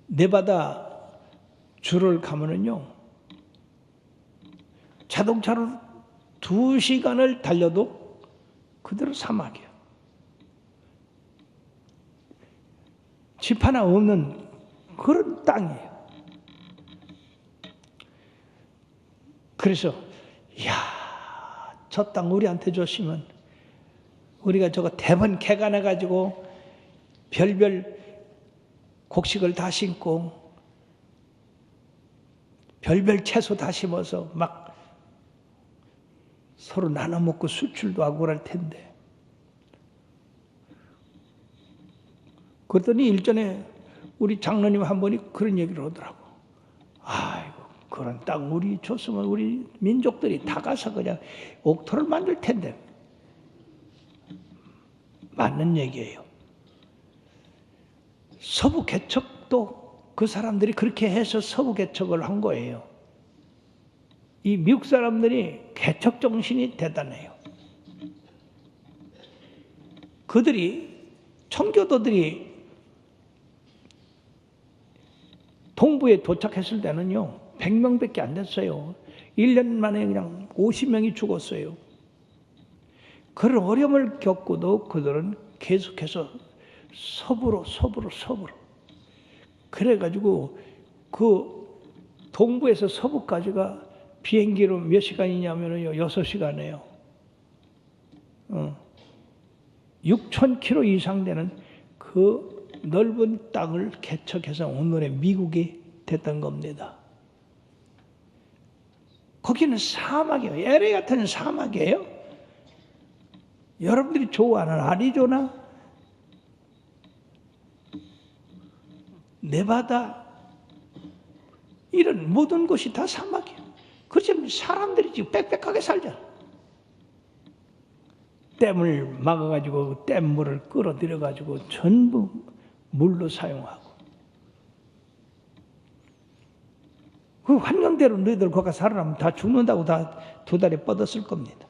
네바다 주를 가면은요 자동차로 2시간을 달려도 그대로 사막이야. 집 하나 없는 그런 땅이에요. 그래서 저 땅 우리한테 줬으면 우리가 저거 대번 개간해 가지고 별별 곡식을 다 심고 별별 채소 다 심어서 막 서로 나눠 먹고 수출도 하고 그럴 텐데. 그랬더니 일전에 우리 장로님 한 분이 그런 얘기를 하더라고. 아이고 그런 땅 우리 줬으면 우리 민족들이 다 가서 그냥 옥토를 만들 텐데. 맞는 얘기예요. 서부 개척도 그 사람들이 그렇게 해서 서부 개척을 한 거예요. 이 미국 사람들이 개척 정신이 대단해요. 그들이 청교도들이 동부에 도착했을 때는요 100명밖에 안 됐어요. 1년 만에 그냥 50명이 죽었어요. 그런 어려움을 겪고도 그들은 계속해서 서부로 그래가지고 그 동부에서 서부까지가 비행기로 몇 시간이냐면요 6시간이에요. 6,000km 이상 되는 그 넓은 땅을 개척해서 오늘의 미국이 됐던 겁니다. 거기는 사막이에요. LA 같은 사막이에요. 여러분들이 좋아하는 아리조나, 네바다 이런 모든 곳이 다 사막이에요. 그렇지만 사람들이 지금 빽빽하게 살잖아. 댐을 막아가지고 댐물을 끌어들여가지고 전부 물로 사용하고 그 환경대로 너희들 거기 살아나면 다 죽는다고 다 두 달에 뻗었을 겁니다.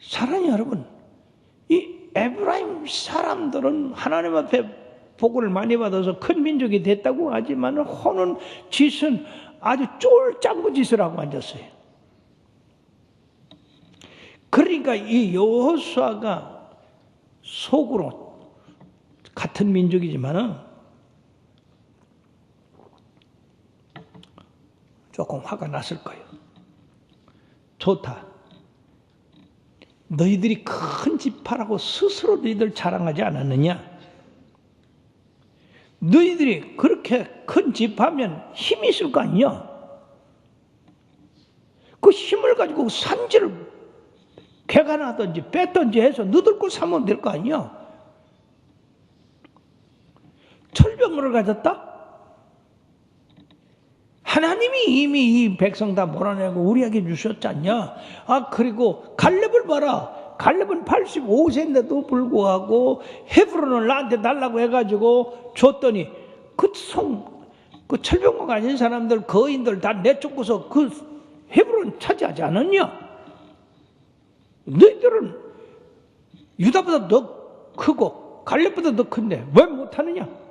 사랑하는 여러분, 이 에브라임 사람들은 하나님 앞에 복을 많이 받아서 큰 민족이 됐다고 하지만 하는 짓은 아주 쫄짱구 짓을 하고 앉았어요. 그러니까 이 여호수아가 속으로 같은 민족이지만은 조금 화가 났을 거예요. 좋다. 너희들이 큰 지파라고 스스로 너희들 자랑하지 않았느냐? 너희들이 그렇게 큰 지파면 힘이 있을 거 아니냐? 그 힘을 가지고 산지를 개간하든지 뺐든지 해서 너희들 걸 삼으면 될 거 아니야? 철병을 가졌다? 하나님이 이미 이 백성 다 몰아내고 우리에게 주셨지 않냐? 그리고 갈렙을 봐라. 갈렙은 85세인데도 불구하고 헤브론을 나한테 달라고 해가지고 줬더니 그 철병과 가진 사람들, 거인들 다 내쫓고서 그 헤브론 차지하지 않았냐? 너희들은 유다보다 더 크고 갈렙보다 더 큰데 왜 못하느냐?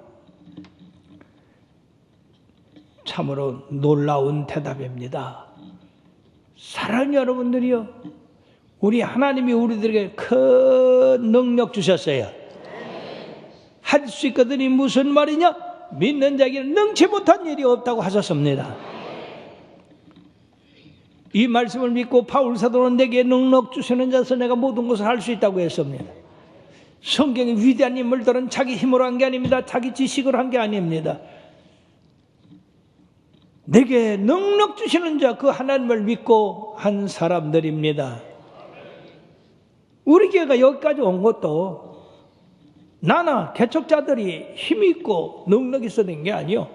참으로 놀라운 대답입니다. 사랑하는 여러분들이요, 우리 하나님이 우리들에게 큰 능력 주셨어요. 할 수 있거든이 무슨 말이냐? 믿는 자에게는 능치 못한 일이 없다고 하셨습니다. 이 말씀을 믿고 바울 사도는 내게 능력 주시는 자서 내가 모든 것을 할 수 있다고 했습니다. 성경이 위대한 인물들은 자기 힘으로 한 게 아닙니다. 자기 지식으로 한 게 아닙니다. 내게 능력 주시는 자 그 하나님을 믿고 한 사람들입니다. 우리 교회가 여기까지 온 것도 나나 개척자들이 힘이 있고 능력이 있어야 된 게 아니요.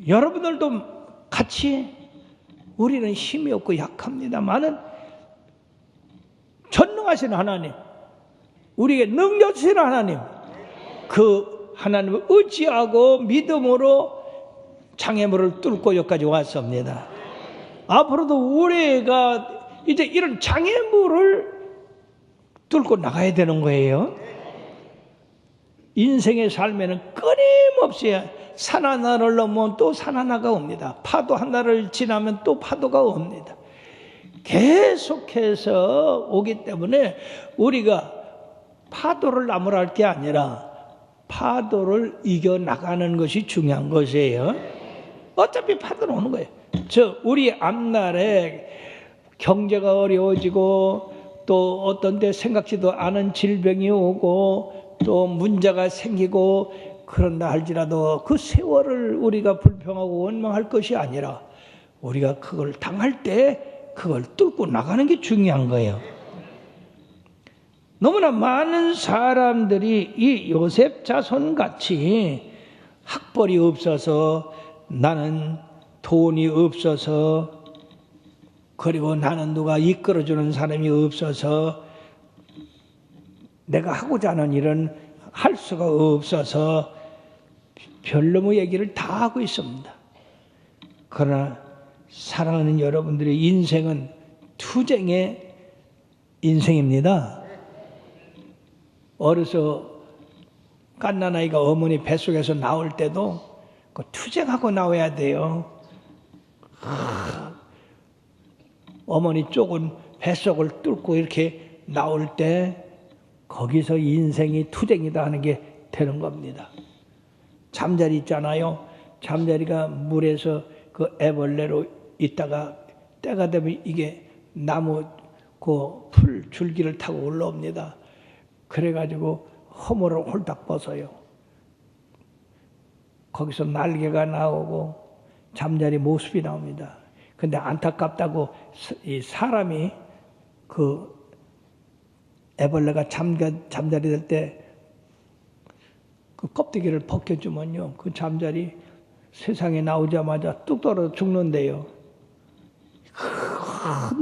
여러분들도 같이 우리는 힘이 없고 약합니다만은 전능하신 하나님, 우리에게 능력 주시는 하나님, 그 하나님을 의지하고 믿음으로 장애물을 뚫고 여기까지 왔습니다. 앞으로도 우리가 이제 이런 장애물을 뚫고 나가야 되는 거예요. 인생의 삶에는 끊임없이 산 하나를 넘으면 또 산 하나가 옵니다. 파도 하나를 지나면 또 파도가 옵니다. 계속해서 오기 때문에 우리가 파도를 나무랄 게 아니라 파도를 이겨나가는 것이 중요한 것이에요. 어차피 파도는 오는 거예요. 우리 앞날에 경제가 어려워지고 또 어떤 데 생각지도 않은 질병이 오고 또 문제가 생기고 그런다 할지라도 그 세월을 우리가 불평하고 원망할 것이 아니라 우리가 그걸 당할 때 그걸 뚫고 나가는 게 중요한 거예요. 너무나 많은 사람들이 이 요셉 자손같이 학벌이 없어서 나는 돈이 없어서 그리고 나는 누가 이끌어주는 사람이 없어서 내가 하고자 하는 일은 할 수가 없어서 별놈의 얘기를 다 하고 있습니다. 그러나 사랑하는 여러분들의 인생은 투쟁의 인생입니다. 어려서 갓난아이가 어머니 뱃속에서 나올 때도 그 투쟁하고 나와야 돼요. 어머니 쪽은 뱃속을 뚫고 이렇게 나올 때 거기서 인생이 투쟁이다 하는 게 되는 겁니다. 잠자리 있잖아요. 잠자리가 물에서 그 애벌레로 있다가 때가 되면 이게 나무 그 풀 줄기를 타고 올라옵니다. 그래가지고 허물을 홀딱 벗어요. 거기서 날개가 나오고 잠자리 모습이 나옵니다. 근데 안타깝다고 이 사람이 그 애벌레가 잠자리 될 때 그 껍데기를 벗겨주면요, 그 잠자리 세상에 나오자마자 뚝 떨어져 죽는데요.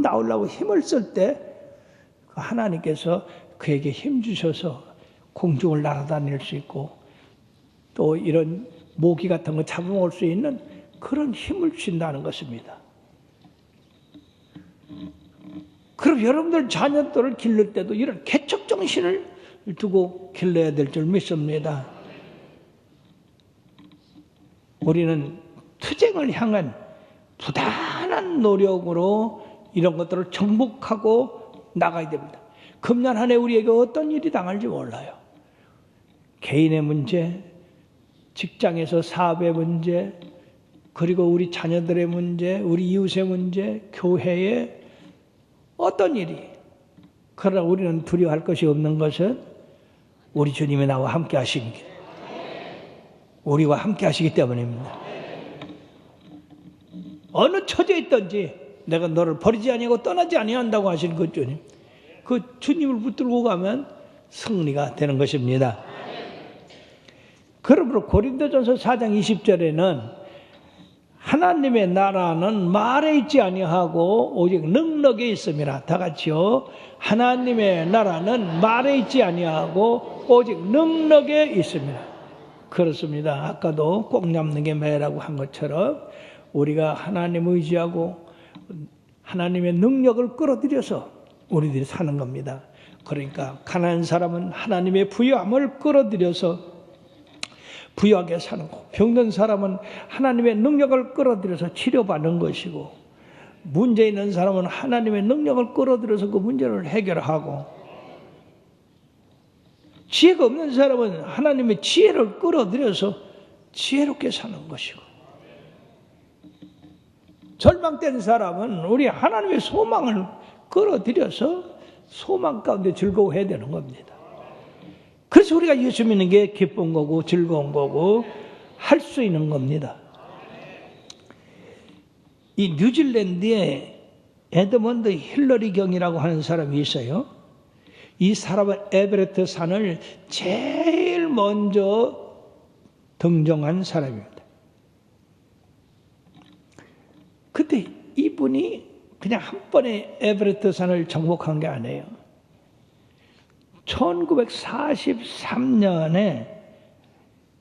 나오려고 힘을 쓸 때 하나님께서 그에게 힘 주셔서 공중을 날아다닐 수 있고 또 이런 모기 같은 거 잡아먹을 수 있는 그런 힘을 주신다는 것입니다. 그럼 여러분들 자녀들을 기를 때도 이런 개척 정신을 두고 길러야 될 줄 믿습니다. 우리는 투쟁을 향한 부단한 노력으로 이런 것들을 정복하고 나가야 됩니다. 금년 한 해 우리에게 어떤 일이 당할지 몰라요. 개인의 문제, 직장에서 사업의 문제, 그리고 우리 자녀들의 문제, 우리 이웃의 문제, 교회의 어떤 일이. 그러나 우리는 두려워할 것이 없는 것은 우리 주님이 나와 함께 하시기, 우리와 함께 하시기 때문입니다. 어느 처지에 있든지 내가 너를 버리지 아니하고 떠나지 아니한다고 하신 그 주님, 그 주님을 붙들고 가면 승리가 되는 것입니다. 그러므로 고린도전서 4장 20절에는 하나님의 나라는 말에 있지 아니하고 오직 능력에 있음이라. 다 같이요. 하나님의 나라는 말에 있지 아니하고 오직 능력에 있습니다. 그렇습니다. 아까도 꼭 잡는 게 매라고 한 것처럼 우리가 하나님 의지하고 하나님의 능력을 끌어들여서 우리들이 사는 겁니다. 그러니까 가난한 사람은 하나님의 부유함을 끌어들여서 부유하게 사는 거, 병든 사람은 하나님의 능력을 끌어들여서 치료받는 것이고, 문제 있는 사람은 하나님의 능력을 끌어들여서 그 문제를 해결하고, 지혜가 없는 사람은 하나님의 지혜를 끌어들여서 지혜롭게 사는 것이고, 절망된 사람은 우리 하나님의 소망을 끌어들여서 소망 가운데 즐거워해야 되는 겁니다. 그래서 우리가 예수 믿는 게 기쁜 거고 즐거운 거고 할 수 있는 겁니다. 이 뉴질랜드에 에드먼드 힐러리 경이라고 하는 사람이 있어요. 이 사람은 에베레스트 산을 제일 먼저 등정한 사람입니다. 근데 이분이 그냥 한 번에 에베레스트 산을 정복한 게 아니에요. 1943년에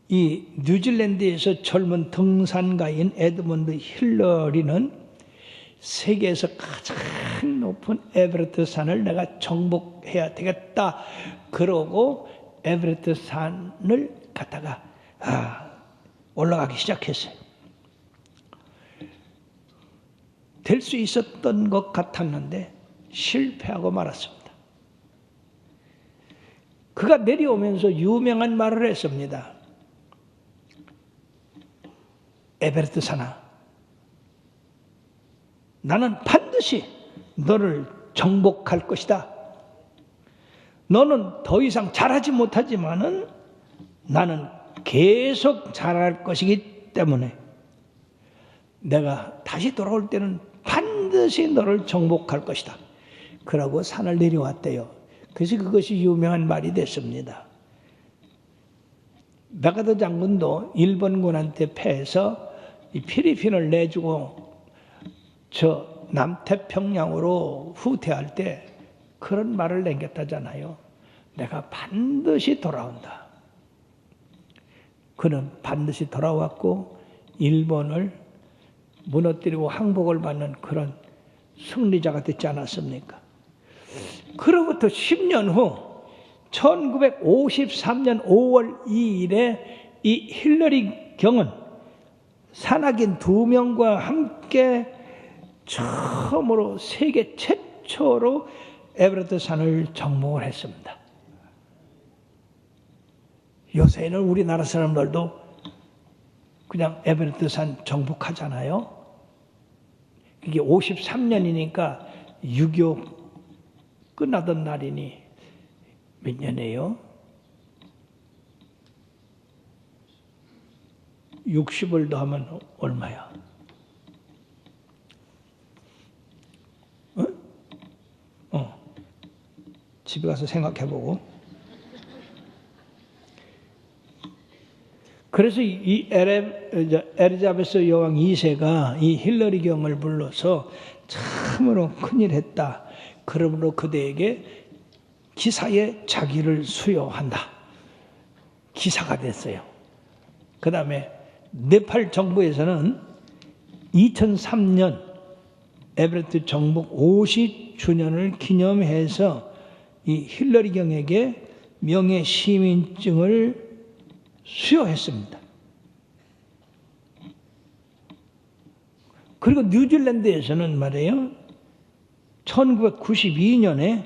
이 뉴질랜드에서 젊은 등산가인 에드먼드 힐러리는 세계에서 가장 높은 에베레스트 산을 내가 정복해야 되겠다. 그러고 에베레스트 산을 갔다가 올라가기 시작했어요. 될 수 있었던 것 같았는데 실패하고 말았습니다. 그가 내려오면서 유명한 말을 했습니다. 에베레스트 산아, 나는 반드시 너를 정복할 것이다. 너는 더 이상 잘하지 못하지만은 나는 계속 잘할 것이기 때문에 내가 다시 돌아올 때는 반드시 너를 정복할 것이다. 그러고 산을 내려왔대요. 그래서 그것이 유명한 말이 됐습니다. 메가더 장군도 일본군한테 패해서 이 필리핀을 내주고 저 남태평양으로 후퇴할 때 그런 말을 남겼다잖아요. 내가 반드시 돌아온다. 그는 반드시 돌아왔고 일본을 무너뜨리고 항복을 받는 그런 승리자가 됐지 않았습니까? 그로부터 10년 후 1953년 5월 2일에 이 힐러리 경은 산악인 2명과 함께 처음으로 세계 최초로 에베레스트 산을 정복을 했습니다. 요새는 우리나라 사람들도 그냥 에베레스트 산 정복하잖아요. 이게 53년이니까 6.25 끝나던 날이니 몇 년이에요? 60을 더하면 얼마야? 집에 가서 생각해보고. 그래서 이 엘리자베스 여왕 2세가 이 힐러리 경을 불러서 참으로 큰일 했다. 그러므로 그대에게 기사에 자기를 수여한다. 기사가 됐어요. 그 다음에 네팔 정부에서는 2003년 에베레스트 정복 50주년을 기념해서 이 힐러리 경에게 명예 시민증을 수여했습니다. 그리고 뉴질랜드에서는 말이에요, 1992년에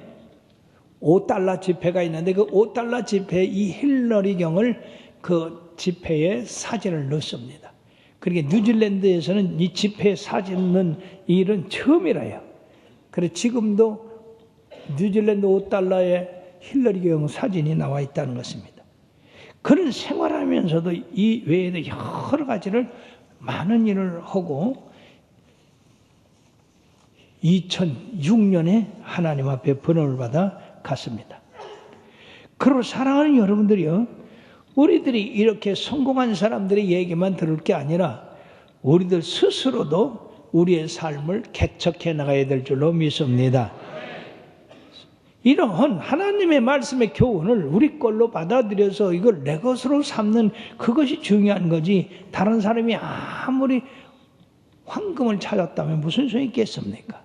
5달러 지폐가 있는데 그 5달러 지폐에 이 힐러리 경을 그 지폐에 사진을 넣습니다. 그러니까 뉴질랜드에서는 이 지폐에 사진 넣는 일은 처음이라요. 그래서 지금도 뉴질랜드 5달러에 힐러리 경 사진이 나와 있다는 것입니다. 그런 생활하면서도 이 외에도 여러 가지를 많은 일을 하고 2006년에 하나님 앞에 번호를 받아 갔습니다. 그리고 사랑하는 여러분들이요, 우리들이 이렇게 성공한 사람들의 얘기만 들을 게 아니라 우리들 스스로도 우리의 삶을 개척해 나가야 될 줄로 믿습니다. 이런 하나님의 말씀의 교훈을 우리 걸로 받아들여서 이걸 내 것으로 삼는 그것이 중요한 거지, 다른 사람이 아무리 황금을 찾았다면 무슨 소용이 있겠습니까?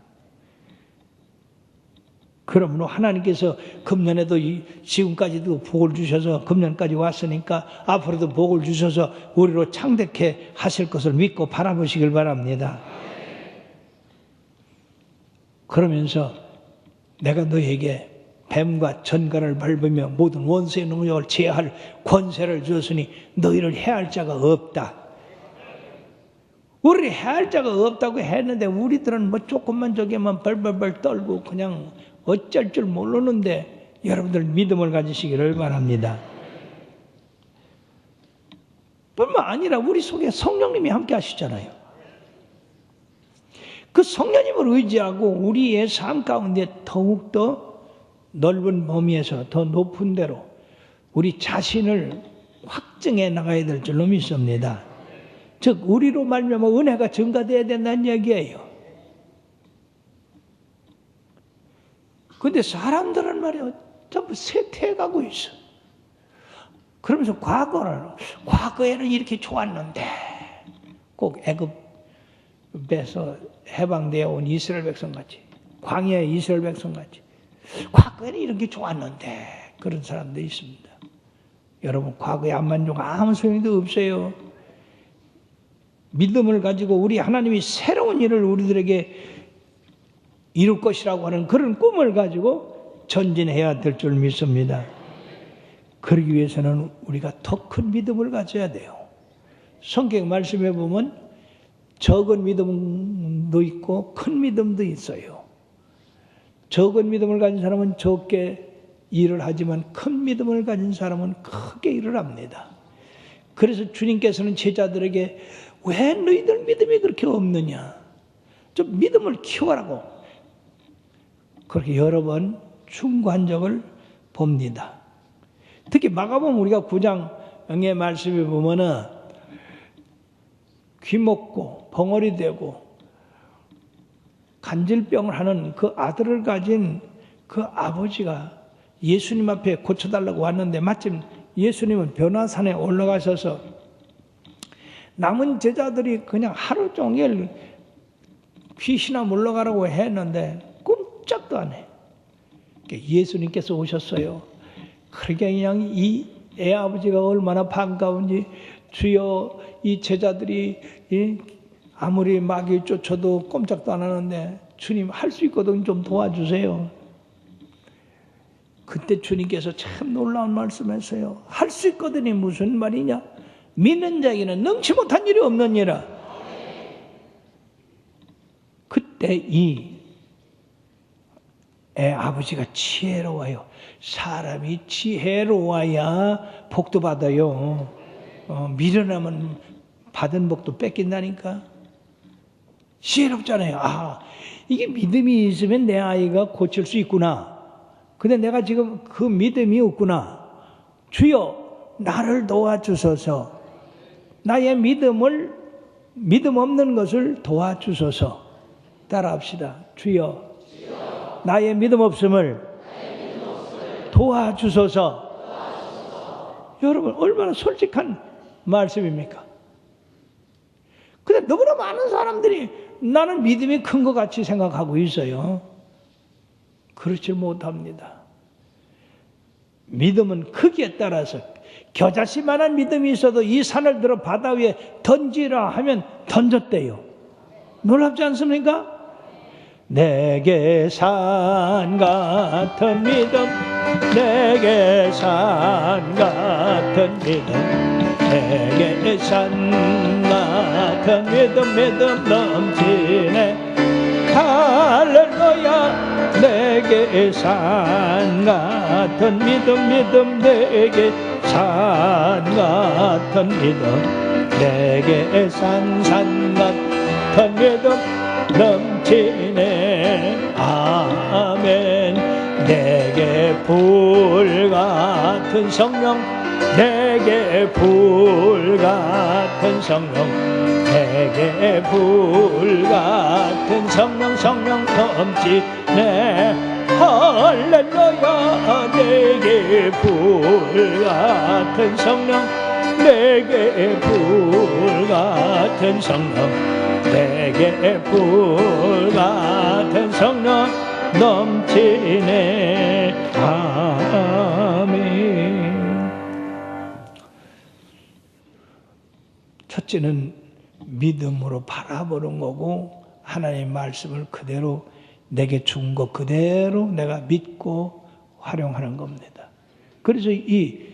그러므로 하나님께서 금년에도 지금까지도 복을 주셔서 금년까지 왔으니까 앞으로도 복을 주셔서 우리로 창대케 하실 것을 믿고 바라보시길 바랍니다. 그러면서 내가 너에게 뱀과 전갈을 밟으며 모든 원수의 능력을 제할 권세를 주었으니 너희를 해할 자가 없다. 우리를 해할 자가 없다고 했는데 우리들은 뭐 조금만 저기만 벌벌벌 떨고 그냥 어쩔 줄 모르는데 여러분들 믿음을 가지시기를 바랍니다. 뿐만 아니라 우리 속에 성령님이 함께 하시잖아요. 그 성령님을 의지하고 우리의 삶 가운데 더욱더 넓은 범위에서 더 높은 데로 우리 자신을 확증해 나가야 될 줄로 믿습니다. 즉 우리로 말미암아 은혜가 증가돼야 된다는 얘기예요. 근데 사람들은 말이야 전부 쇠퇴해가고 있어. 그러면서 과거에는 이렇게 좋았는데, 꼭 애굽에서 해방되어 온 이스라엘 백성같이, 광야의 이스라엘 백성같이 과거에는 이렇게 좋았는데, 그런 사람도 있습니다. 여러분, 과거에 안 만족 아무 소용도 없어요. 믿음을 가지고 우리 하나님이 새로운 일을 우리들에게 이룰 것이라고 하는 그런 꿈을 가지고 전진해야 될 줄 믿습니다. 그러기 위해서는 우리가 더 큰 믿음을 가져야 돼요. 성경 말씀에 보면 적은 믿음도 있고 큰 믿음도 있어요. 적은 믿음을 가진 사람은 적게 일을 하지만 큰 믿음을 가진 사람은 크게 일을 합니다. 그래서 주님께서는 제자들에게 왜 너희들 믿음이 그렇게 없느냐, 좀 믿음을 키워라고 그렇게 여러 번 충고한 적을 봅니다. 특히 마가복음 우리가 9장의 말씀에 보면은 귀먹고 벙어리 되고 간질병을 하는 그 아들을 가진 그 아버지가 예수님 앞에 고쳐달라고 왔는데 마침 예수님은 변화산에 올라가셔서 남은 제자들이 그냥 하루 종일 귀신아 물러가라고 했는데 꼼짝도 안 해. 예수님께서 오셨어요. 그러니까 그냥 이 애 아버지가 얼마나 반가운지, 주여 이 제자들이 아무리 마귀 쫓아도 꼼짝도 안 하는데 주님 할 수 있거든 좀 도와주세요. 그때 주님께서 참 놀라운 말씀했어요. 할 수 있거든이 무슨 말이냐? 믿는 자에게는 능치 못한 일이 없느니라. 그때 이 애 아버지가 지혜로워요. 사람이 지혜로워야 복도 받아요. 미련하면 받은 복도 뺏긴다니까. 지혜롭잖아요. 아, 이게 믿음이 있으면 내 아이가 고칠 수 있구나. 근데 내가 지금 그 믿음이 없구나. 주여 나를 도와주소서. 나의 믿음 없는 것을 도와주소서. 따라합시다. 주여 나의 믿음 없음을 도와주소서. 여러분 얼마나 솔직한 말씀입니까? 근데 너무나 많은 사람들이 나는 믿음이 큰 것 같이 생각하고 있어요. 그렇지 못합니다. 믿음은 크기에 따라서 겨자씨만한 믿음이 있어도 이 산을 들어 바다 위에 던지라 하면 던졌대요. 놀랍지 않습니까? 내게 산 같은 믿음, 내게 산 같은 믿음, 내게 산 같은 믿음 넘치네. 할렐루야. 내게 산 같은 믿음 내게 산 같은 믿음, 내게 산 같은 믿음 넘치네. 아멘. 내게 불 같은 성령, 내게 불 같은 성령, 내게 불 같은 성령 넘치네. 할렐루야. 내게 불 같은 성령, 내게 불 같은 성령, 내게 불 같은 성령 넘치네. 아멘. 첫째는 믿음으로 바라보는 거고, 하나님의 말씀을 그대로 내게 준 것 그대로 내가 믿고 활용하는 겁니다. 그래서 이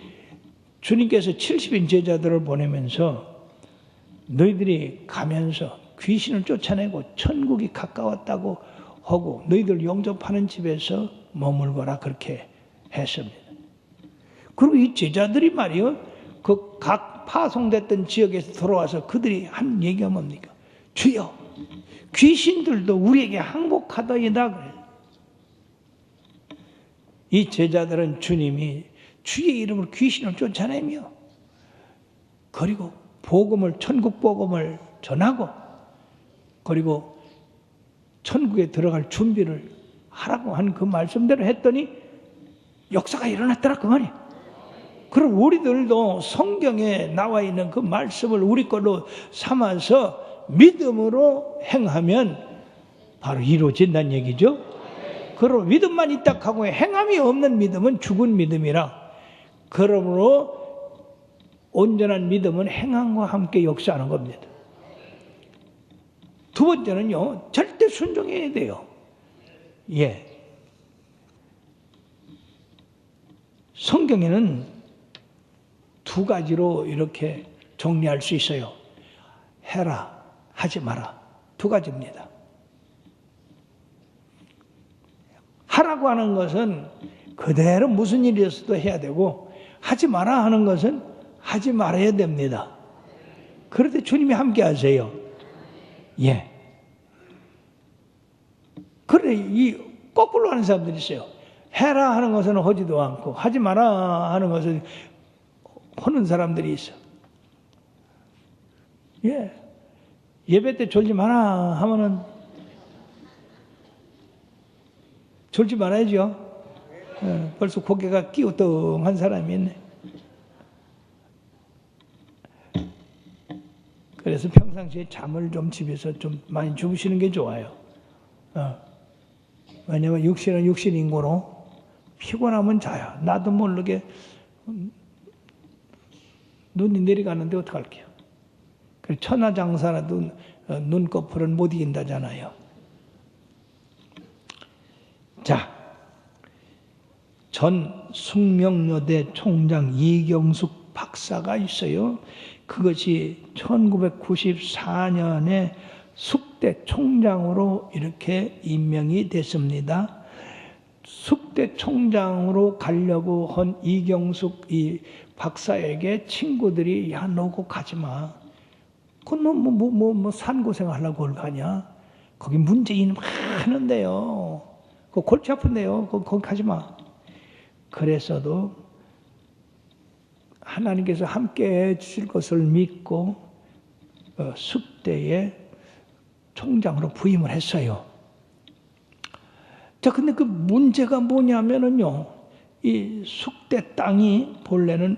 주님께서 70인 제자들을 보내면서 너희들이 가면서 귀신을 쫓아내고 천국이 가까웠다고 하고 너희들 영접하는 집에서 머물거라 그렇게 했습니다. 그리고 이 제자들이 말이요, 그 각 파송됐던 지역에서 돌아와서 그들이 한 얘기가 뭡니까? 주여, 귀신들도 우리에게 항복하더이다 그래요. 이 제자들은 주님이 주의 이름으로 귀신을 쫓아내며 그리고 복음을, 천국 복음을 전하고 그리고 천국에 들어갈 준비를 하라고 한 그 말씀대로 했더니 역사가 일어났더라 그 말이에요. 그럼 우리들도 성경에 나와 있는 그 말씀을 우리 걸로 삼아서 믿음으로 행하면 바로 이루어진다는 얘기죠. 그럼 믿음만 있다 하고 행함이 없는 믿음은 죽은 믿음이라. 그러므로 온전한 믿음은 행함과 함께 역사하는 겁니다. 두 번째는요, 절대 순종해야 돼요. 예. 성경에는 두 가지로 이렇게 정리할 수 있어요. 해라, 하지 마라. 두 가지입니다. 하라고 하는 것은 그대로 무슨 일이었어도 해야 되고, 하지 마라 하는 것은 하지 말아야 됩니다. 그럴 때 주님이 함께 하세요. 예. 그래, 이 거꾸로 하는 사람들이 있어요. 해라 하는 것은 하지도 않고, 하지 마라 하는 것은 하는 사람들이 있어. 예. 예배 때 졸지 마라 하면은 졸지 말아야죠. 예, 벌써 고개가 끼우뚱한 사람이 있네. 그래서 평상시에 잠을 좀 집에서 좀 많이 주무시는 게 좋아요. 왜냐면 육신은 육신 인고로 피곤하면 자요. 나도 모르게 눈이 내려가는데 어떡할게요. 그래서 천하장사라도 눈꺼풀은 못 이긴다잖아요. 자, 전 숙명여대 총장 이경숙 박사가 있어요. 그것이 1994년에 숙대 총장으로 이렇게 임명이 됐습니다. 숙대 총장으로 가려고 한 이경숙 이 박사에게 친구들이 야, 너 거 가지 마. 그건 산고생 하려고 그걸 가냐? 거기 문재인 많은데요. 그 골치 아픈데요. 거기 가지 마. 그래서도 하나님께서 함께 해 주실 것을 믿고 숙대의 총장으로 부임을 했어요. 자, 근데 그 문제가 뭐냐면은요, 이 숙대 땅이 본래는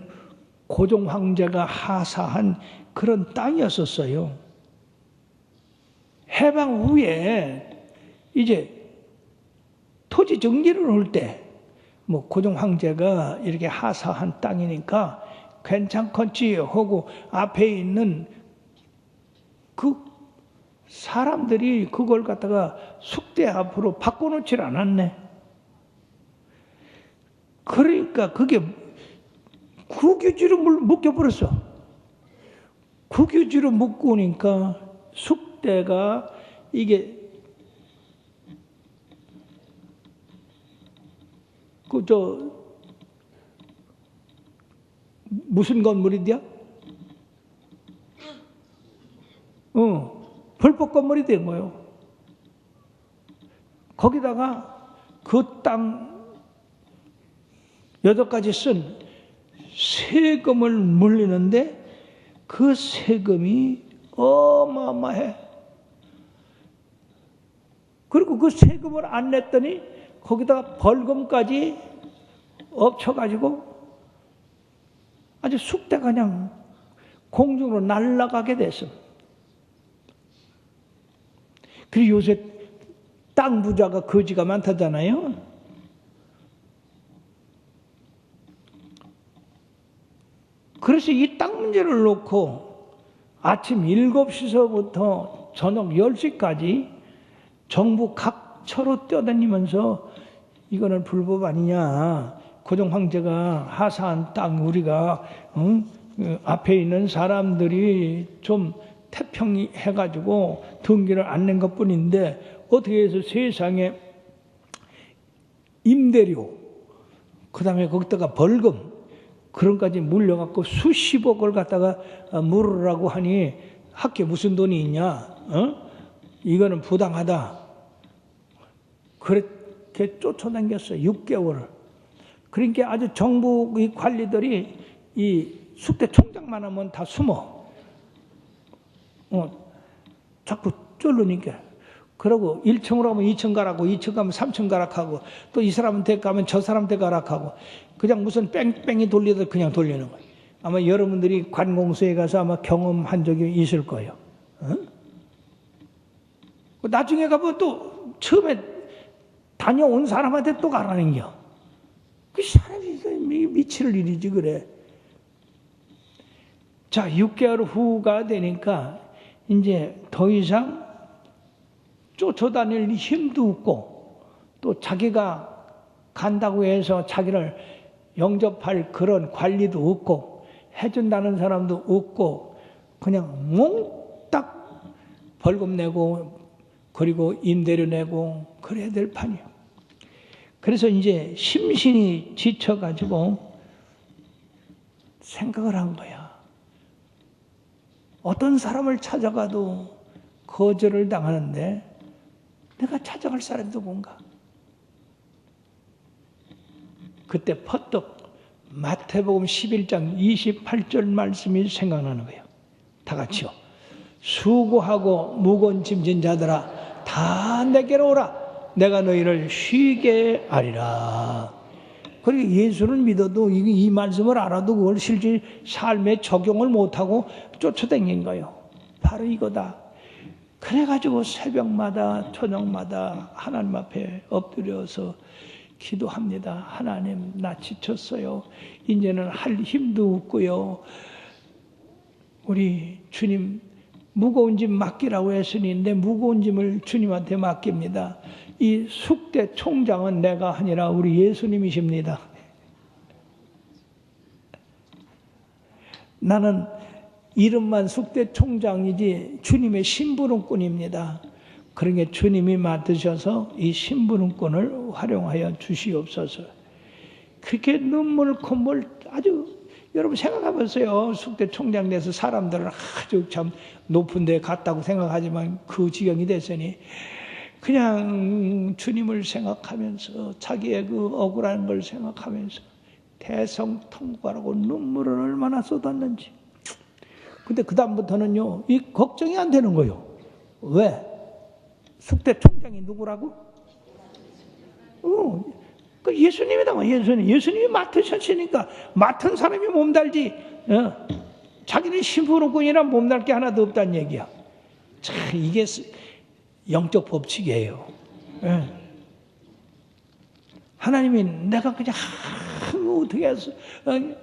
고종 황제가 하사한 그런 땅이었었어요. 해방 후에 이제 토지 정리를 할 때, 뭐 고종 황제가 이렇게 하사한 땅이니까 괜찮겠지 하고 앞에 있는 그 사람들이 그걸 갖다가 숙대 앞으로 바꿔놓질 않았네. 그러니까 그게 국유지로 묶여버렸어. 국유지로 묶으니까 숙대가 이게 무슨 건물이야? 불법 건물이 된 거예요. 거기다가 그 땅 8가지 쓴 세금을 물리는데 그 세금이 어마어마해. 그리고 그 세금을 안 냈더니 거기다가 벌금까지 엎쳐가지고 아주 숙대가 그냥 공중으로 날아가게 됐어. 그리고 요새 땅 부자가 거지가 많다잖아요. 그래서 이 땅 문제를 놓고 아침 7시서부터 저녁 10시까지 정부 각처로 뛰어다니면서 이거는 불법 아니냐. 고종 황제가 하사한 땅 우리가 앞에 있는 사람들이 좀 태평히 해가지고 등기를 안 낸 것뿐인데 어떻게 해서 세상에 임대료 그 다음에 거기다가 벌금 그런 까지 물려갖고 수십억을 갖다가 물으라고 하니 학교에 무슨 돈이 있냐? 이거는 부당하다. 그렇게 쫓아다녔어요. 6개월을. 그러니까 아주 정부 이 관리들이 이 숙대 총장만 하면 다 숨어. 자꾸 쫄르니까. 그러고 1층으로 가면 2층 가라고, 2층 가면 3층 가라고, 또 이 사람한테 가면 저 사람한테 가라고, 그냥 무슨 뺑뺑이 돌리듯 그냥 돌리는 거예요. 아마 여러분들이 관공서에 가서 아마 경험한 적이 있을 거예요. 나중에 가면 또 처음에 다녀온 사람한테 또 가라는 겨. 그 사람이 미칠 일이지 그래. 자, 6개월 후가 되니까 이제 더 이상 쫓아다닐 힘도 없고 또 자기가 간다고 해서 자기를 영접할 그런 관리도 없고 해준다는 사람도 없고 그냥 몽딱 벌금 내고 그리고 임대료 내고 그래야 될 판이에요. 그래서 이제 심신이 지쳐가지고 생각을 한 거야. 어떤 사람을 찾아가도 거절을 당하는데 내가 찾아갈 사람이 누군가? 그때 퍼뜩 마태복음 11장 28절 말씀이 생각나는 거예요. 다 같이요. 수고하고 무거운 짐진 자들아 다 내게로 오라. 내가 너희를 쉬게 하리라. 그리고 예수를 믿어도 이 말씀을 알아도 그걸 실제 삶에 적용을 못하고 쫓아다닌 거예요. 바로 이거다. 그래가지고 새벽마다 저녁마다 하나님 앞에 엎드려서 기도합니다. 하나님, 나 지쳤어요. 이제는 할 힘도 없고요. 우리 주님 무거운 짐 맡기라고 했으니 내 무거운 짐을 주님한테 맡깁니다. 이 숙대 총장은 내가 아니라 우리 예수님이십니다. 나는 이름만 숙대 총장이지 주님의 심부름꾼입니다. 그러니까 주님이 맡으셔서 이 심부름꾼을 활용하여 주시옵소서. 그렇게 눈물 콧물 아주 여러분 생각해 보세요. 숙대 총장 돼서 사람들은 아주 참 높은 데 갔다고 생각하지만 그 지경이 됐으니 그냥 주님을 생각하면서 자기의 그 억울한 걸 생각하면서 대성통곡하라고 눈물을 얼마나 쏟았는지. 근데 그 다음부터는요, 이 걱정이 안 되는 거예요. 왜? 숙대 총장이 누구라고? 그 예수님이다. 예수님이 맡으셨으니까 맡은 사람이 몸달지. 자기는 심부름꾼이라 몸달 게 하나도 없다는 얘기야. 참 이게 영적 법칙이에요. 하나님이 내가 그냥 어떻게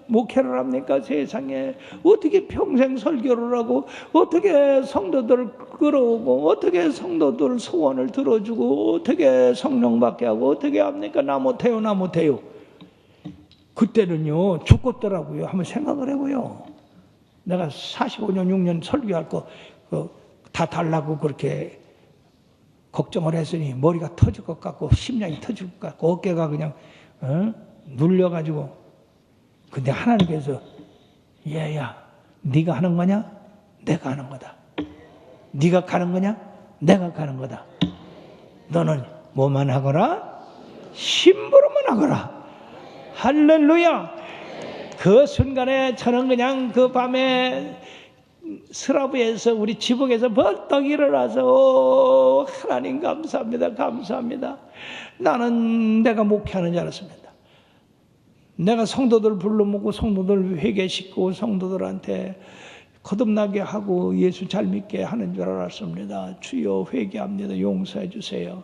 목회를 합니까? 세상에 어떻게 평생 설교를 하고 어떻게 성도들을 끌어오고 어떻게 성도들 소원을 들어주고 어떻게 성령 받게 하고 어떻게 합니까? 나 못해요. 그때는요 죽겠더라고요. 한번 생각을 해보요. 내가 45년 6년 설교할 거 다 달라고 그렇게 걱정을 했으니 머리가 터질 것 같고 심장이 터질 것 같고 어깨가 그냥 눌려가지고. 근데 하나님께서 얘야 네가 하는 거냐? 내가 하는 거다. 네가 가는 거냐? 내가 가는 거다. 너는 뭐만 하거라? 심부름만 하거라. 할렐루야. 그 순간에 저는 그냥 그 밤에 스라브에서 우리 지붕에서 벌떡 일어나서 하나님 감사합니다. 나는 내가 목회하는 줄 알았습니다. 내가 성도들 불러 모으고 성도들 회개시키고 성도들한테 거듭나게 하고 예수 잘 믿게 하는 줄 알았습니다. 주여 회개합니다. 용서해 주세요.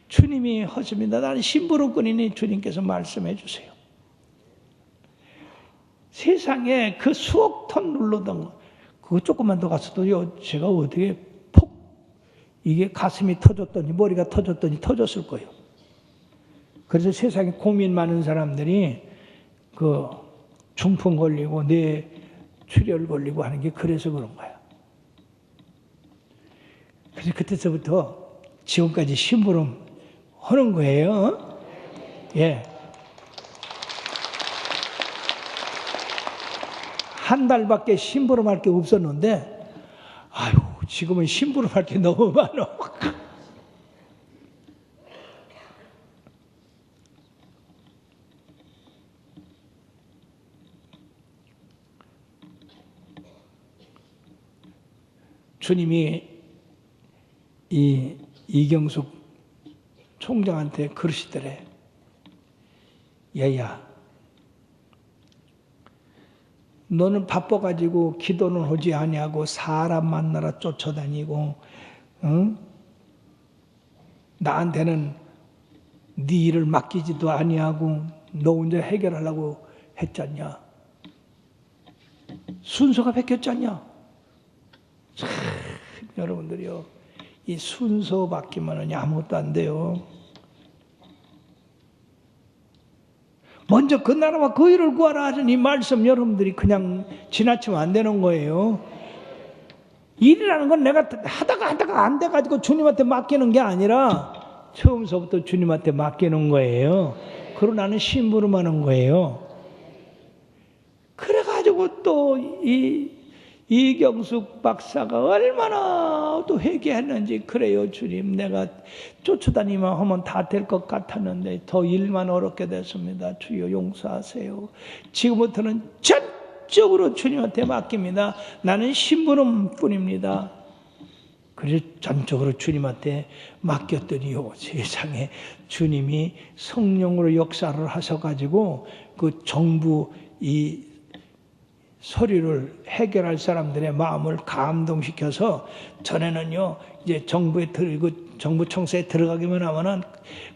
주님이 하십니다. 나는 심부름꾼이니 주님께서 말씀해 주세요. 세상에 그 수억 톤 눌러던 거 그거 조금만 더 갔어도요 제가 어떻게 이게 가슴이 터졌더니 머리가 터졌더니 터졌을 거예요. 그래서 세상에 고민 많은 사람들이 그 중풍 걸리고 뇌 출혈 걸리고 하는 게 그래서 그런 거야. 그래서 그때서부터 지금까지 심부름 하는 거예요. 예. 한 달밖에 심부름할 게 없었는데 아유 지금은 심부름할 게 너무 많아. 주님이 이 이경숙 총장한테 그러시더래. 얘야 너는 바빠가지고 기도는 하지 아니하고 사람 만나러 쫓아다니고 나한테는 네 일을 맡기지도 아니하고 너 혼자 해결하려고 했잖냐. 순서가 바뀌었잖냐. 참 여러분들이요 이 순서 바뀌면 아무것도 안 돼요. 먼저 그 나라와 그 일을 구하라 하는 이 말씀 여러분들이 그냥 지나치면 안 되는 거예요. 일이라는 건 내가 하다가 안 돼가지고 주님한테 맡기는 게 아니라 처음서부터 주님한테 맡기는 거예요. 그러고 나는 심부름하는 거예요. 그래가지고 또 이경숙 박사가 얼마나 또 회개했는지. 그래요 주님 내가 쫓아다니면 하면 다 될 것 같았는데 더 일만 어렵게 됐습니다. 주여 용서하세요. 지금부터는 전적으로 주님한테 맡깁니다. 나는 심부름뿐입니다. 그래서 전적으로 주님한테 맡겼더니요 세상에 주님이 성령으로 역사를 하셔가지고 그 정부 이 소리를 해결할 사람들의 마음을 감동시켜서 전에는요 이제 정부에 들고 정부 청사에 들어가기만 하면은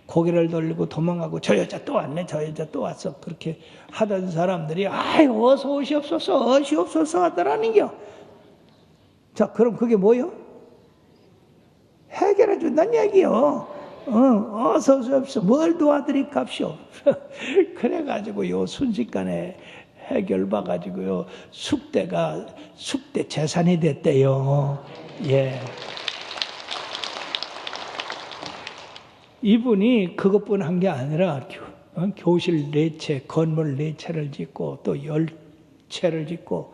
고개를 돌리고 도망가고 저 여자 또 왔네 저 여자 또 왔어 그렇게 하던 사람들이 아이고 어서 오시옵소서 하더라는겨. 자 그럼 그게 뭐요? 해결해 준다는 얘기요. 어서 오시옵소서 뭘 도와드릴까쇼. 그래가지고 요 순식간에 해결받아가지고요 숙대가 숙대 재산이 됐대요. 예. 이분이 그것뿐 한 게 아니라 교실 4채, 건물 4채를 짓고 또 10채를 짓고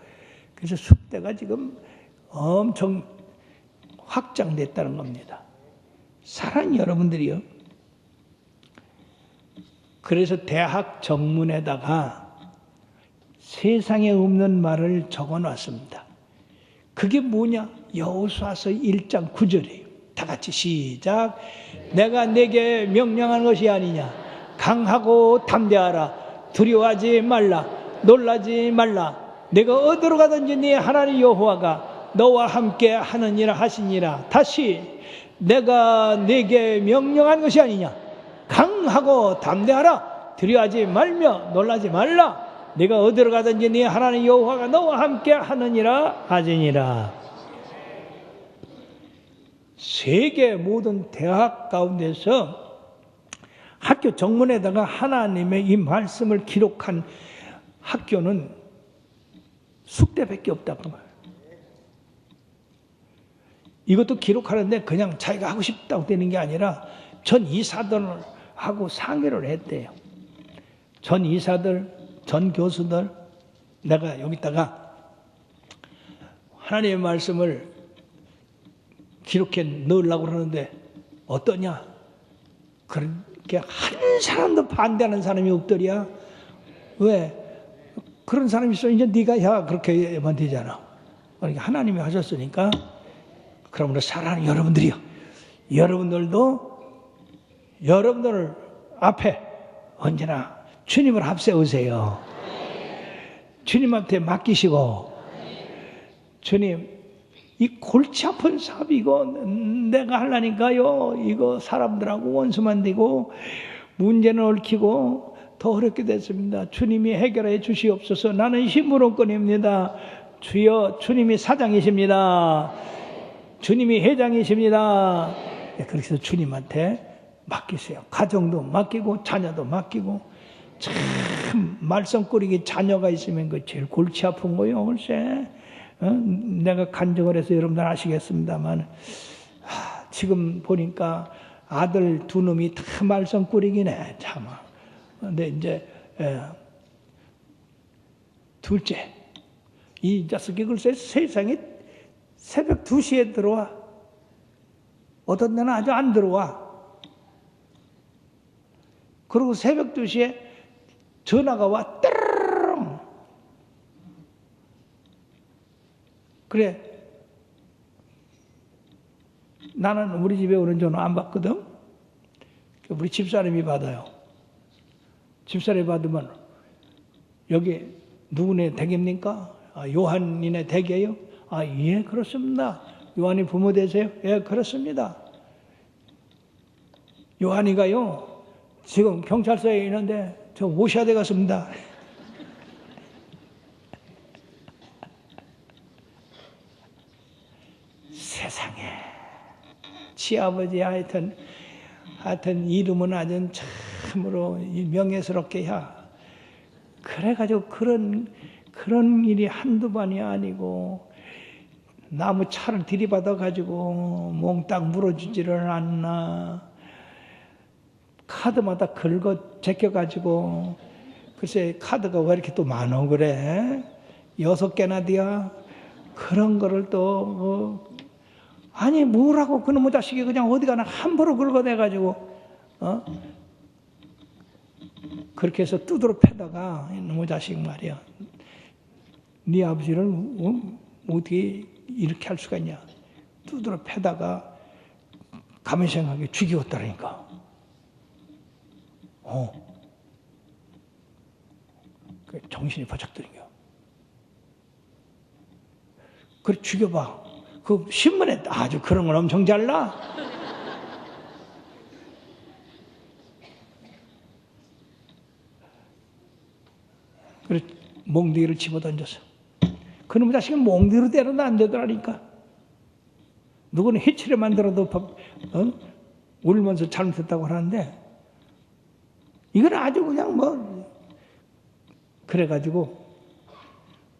그래서 숙대가 지금 엄청 확장됐다는 겁니다. 사랑하는 여러분들이요. 그래서 대학 정문에다가 세상에 없는 말을 적어놨습니다. 그게 뭐냐? 여호수아서 1장 9절이에요. 다 같이 시작. 내가 내게 명령한 것이 아니냐. 강하고 담대하라. 두려워하지 말라. 놀라지 말라. 내가 어디로 가든지 네 하나님 여호와가 너와 함께 하느니라 하시니라. 다시 내가 내게 명령한 것이 아니냐. 강하고 담대하라. 두려워하지 말며 놀라지 말라. 내가 어디로 가든지 네 하나님 여호와가 너와 함께 하느니라 하시니라. 세계 모든 대학 가운데서 학교 정문에다가 하나님의 이 말씀을 기록한 학교는 숙대밖에 없다고 말해요. 이것도 기록하는데 그냥 자기가 하고 싶다고 되는 게 아니라 전 이사들하고 상의를 했대요. 전 이사들, 전 교수들, 내가 여기다가 하나님의 말씀을 기록해 넣으려고 그러는데 어떠냐? 그렇게 한 사람도 반대하는 사람이 없더랴. 왜? 그런 사람이 있어 이제 네가 해 그렇게 하면 되잖아. 그러니까 하나님이 하셨으니까. 그러므로 사랑하는 여러분들이요. 여러분들도 여러분들 앞에 언제나 주님을 앞세우세요. 주님한테 맡기시고 주님 이 골치 아픈 사업 이거 내가 하려니까요. 이거 사람들하고 원수만 되고 문제는 얽히고 더 어렵게 됐습니다. 주님이 해결해 주시옵소서. 나는 힘으로 꺼냅니다. 주여 주님이 사장이십니다. 주님이 회장이십니다. 그렇게 해서 주님한테 맡기세요. 가정도 맡기고 자녀도 맡기고 참 말썽꾸리기 자녀가 있으면 그 제일 골치 아픈 거요. 글쎄 내가 간증을 해서 여러분들 아시겠습니다만 지금 보니까 아들 2놈이 다 말썽꾸리기네 참아. 근데 이제 둘째 이 자식이 글쎄 세상에 새벽 2시에 들어와. 어떤 데는 아주 안 들어와. 그리고 새벽 2시에 전화가 와. 따르릉. 그래. 나는 우리 집에 오는 전화 안 받거든. 우리 집사람이 받아요. 집사람이 받으면 여기 누구네 댁입니까? 요한이네 댁이에요? 예, 그렇습니다. 요한이 부모 되세요? 예, 그렇습니다. 요한이가요, 지금 경찰서에 있는데 저 모셔야 되겠습니다. 세상에. 치아버지 하여튼 이름은 아주 참으로 명예스럽게 야. 그래가지고 그런 일이 한두 번이 아니고, 나무 차를 들이받아가지고 몽땅 물어주지를 않나. 카드마다 긁어 제껴가지고, 글쎄 카드가 왜 이렇게 또 많어 그래? 6개나 돼야 그런 거를 또 아니 뭐라고 그놈의 자식이 그냥 어디 가나 함부로 긁어대가지고 그렇게 해서 두드러 패다가 이놈의 자식 말이야. 네 아버지를 어떻게 이렇게 할 수가 있냐. 두드러 패다가 가만히 생각하게 죽이었다니까. 그 정신이 바짝 들인 거야. 그래 죽여봐. 그 신문에 아주 그런 건 엄청 잘 나. 그래 몽둥이를 집어던져서 그놈의 자식은 몽둥이로 때려도 안 되더라니까. 누구는 해치를 만들어도 울면서 잘못했다고 하는데 이건 아주 그냥 뭐 그래가지고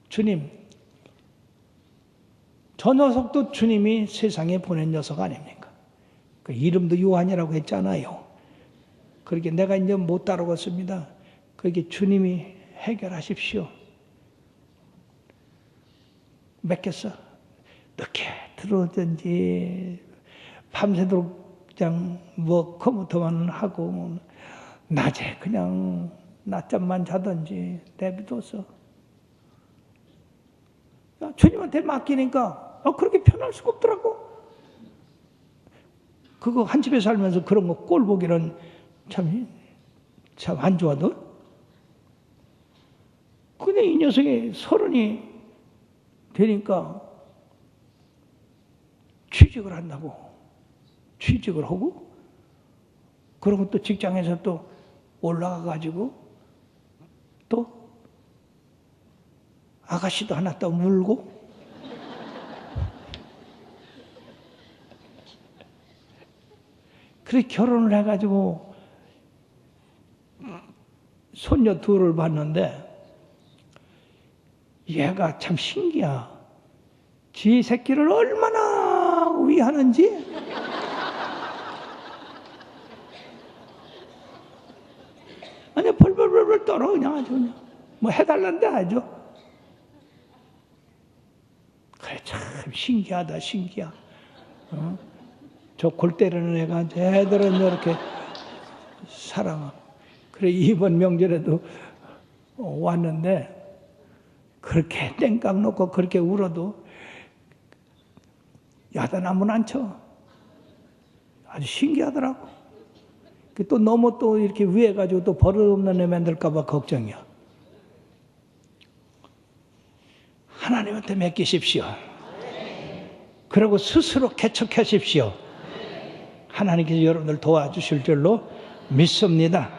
주님, 저 녀석도 주님이 세상에 보낸 녀석 아닙니까? 그 이름도 요한이라고 했잖아요. 그렇게 내가 이제 못 따라갔습니다. 그렇게 주님이 해결하십시오. 맡겼어. 늦게 들어오든지 밤새도록 그냥 뭐 컴퓨터만 하고 낮에 그냥 낮잠만 자든지 내비뒀어. 야, 주님한테 맡기니까 그렇게 편할 수가 없더라고. 그거 한 집에 살면서 그런 거 꼴 보기는 참 안 좋아도. 근데 이 녀석이 30이 되니까 취직을 한다고. 취직을 하고 그리고 또 직장에서 또 올라가가지고 또 아가씨도 하나 또 물고 그래 결혼을 해가지고 손녀 둘을 봤는데 얘가 참 신기야. 지 새끼를 얼마나 위하는지. 아니 벌벌벌벌 떨어 그냥 아주 그냥 뭐 해달란데 아주. 그래 참 신기하다 신기하. 저 골 때리는 애가 애들은 이렇게 사랑하고. 그래 이번 명절에도 왔는데 그렇게 땡깡 놓고 그렇게 울어도 야단하면 안 쳐. 아주 신기하더라고. 또 너무 또 이렇게 위해가지고 또 버릇없는 애 만들까봐 걱정이야. 하나님한테 맡기십시오. 그리고 스스로 개척하십시오. 하나님께서 여러분들 도와주실 줄로 믿습니다.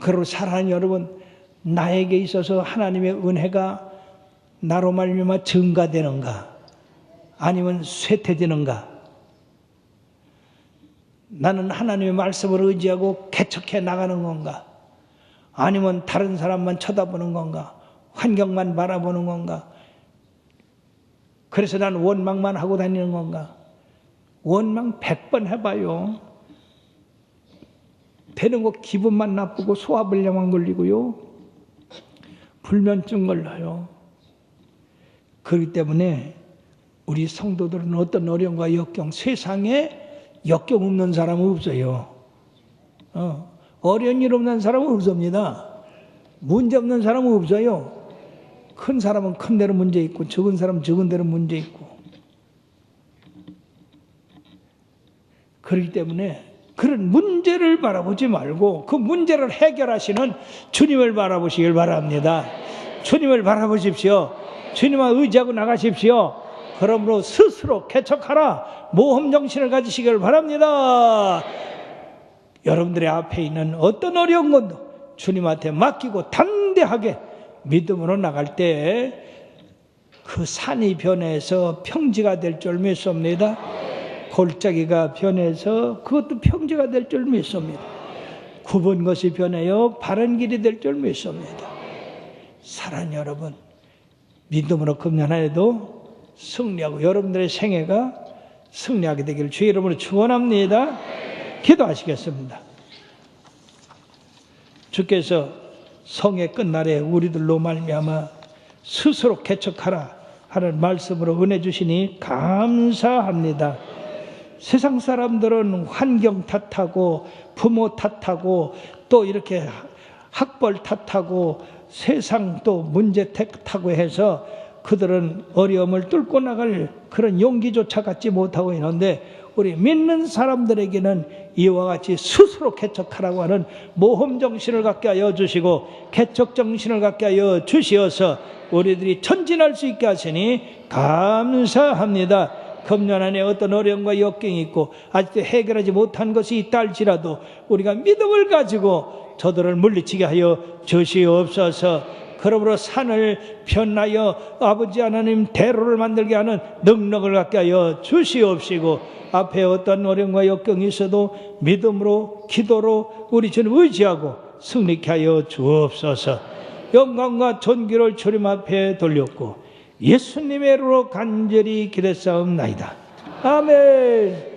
그리고 사랑하는 여러분, 나에게 있어서 하나님의 은혜가 나로 말미암아 증가되는가 아니면 쇠퇴되는가? 나는 하나님의 말씀을 의지하고 개척해 나가는 건가? 아니면 다른 사람만 쳐다보는 건가? 환경만 바라보는 건가? 그래서 나는 원망만 하고 다니는 건가? 원망 100번 해봐요. 되는 거 기분만 나쁘고 소화불량만 걸리고요. 불면증 걸려요. 그렇기 때문에 우리 성도들은 어떤 어려움과 역경, 세상에 역경 없는 사람은 없어요. 어려운 일 없는 사람은 없습니다. 문제 없는 사람은 없어요. 큰 사람은 큰 대로 문제 있고 적은 사람은 적은 대로 문제 있고. 그렇기 때문에 그런 문제를 바라보지 말고 그 문제를 해결하시는 주님을 바라보시길 바랍니다. 주님을 바라보십시오. 주님을 의지하고 나가십시오. 그러므로 스스로 개척하라. 모험정신을 가지시길 바랍니다. 여러분들의 앞에 있는 어떤 어려운 것도 주님한테 맡기고 담대하게 믿음으로 나갈 때 그 산이 변해서 평지가 될 줄 믿습니다. 골짜기가 변해서 그것도 평지가 될 줄 믿습니다. 굽은 것이 변해요 바른 길이 될 줄 믿습니다. 사랑하는 여러분, 믿음으로 금년 한 해도 승리하고 여러분들의 생애가 승리하게 되기를 주의 이름으로 축원합니다. 기도하시겠습니다. 주께서 성의 끝날에 우리들로 말미암아 스스로 개척하라 하는 말씀으로 은혜 주시니 감사합니다. 세상 사람들은 환경 탓하고 부모 탓하고 또 이렇게 학벌 탓하고 세상 또 문제 탓하고 해서 그들은 어려움을 뚫고 나갈 그런 용기조차 갖지 못하고 있는데 우리 믿는 사람들에게는 이와 같이 스스로 개척하라고 하는 모험정신을 갖게 하여 주시고 개척정신을 갖게 하여 주시어서 우리들이 전진할 수 있게 하시니 감사합니다. 금년 안에 어떤 어려움과 역경이 있고 아직도 해결하지 못한 것이 있다 할지라도 우리가 믿음을 가지고 저들을 물리치게 하여 주시옵소서. 그러므로 산을 편하여 아버지 하나님 대로를 만들게 하는 능력을 갖게 하여 주시옵시고 앞에 어떤 어려움과 역경이 있어도 믿음으로 기도로 우리 주님 의지하고 승리케 하여 주옵소서. 영광과 존귀를 주님 앞에 돌렸고 예수님의 이름으로 간절히 기도했사옵나이다. 아멘.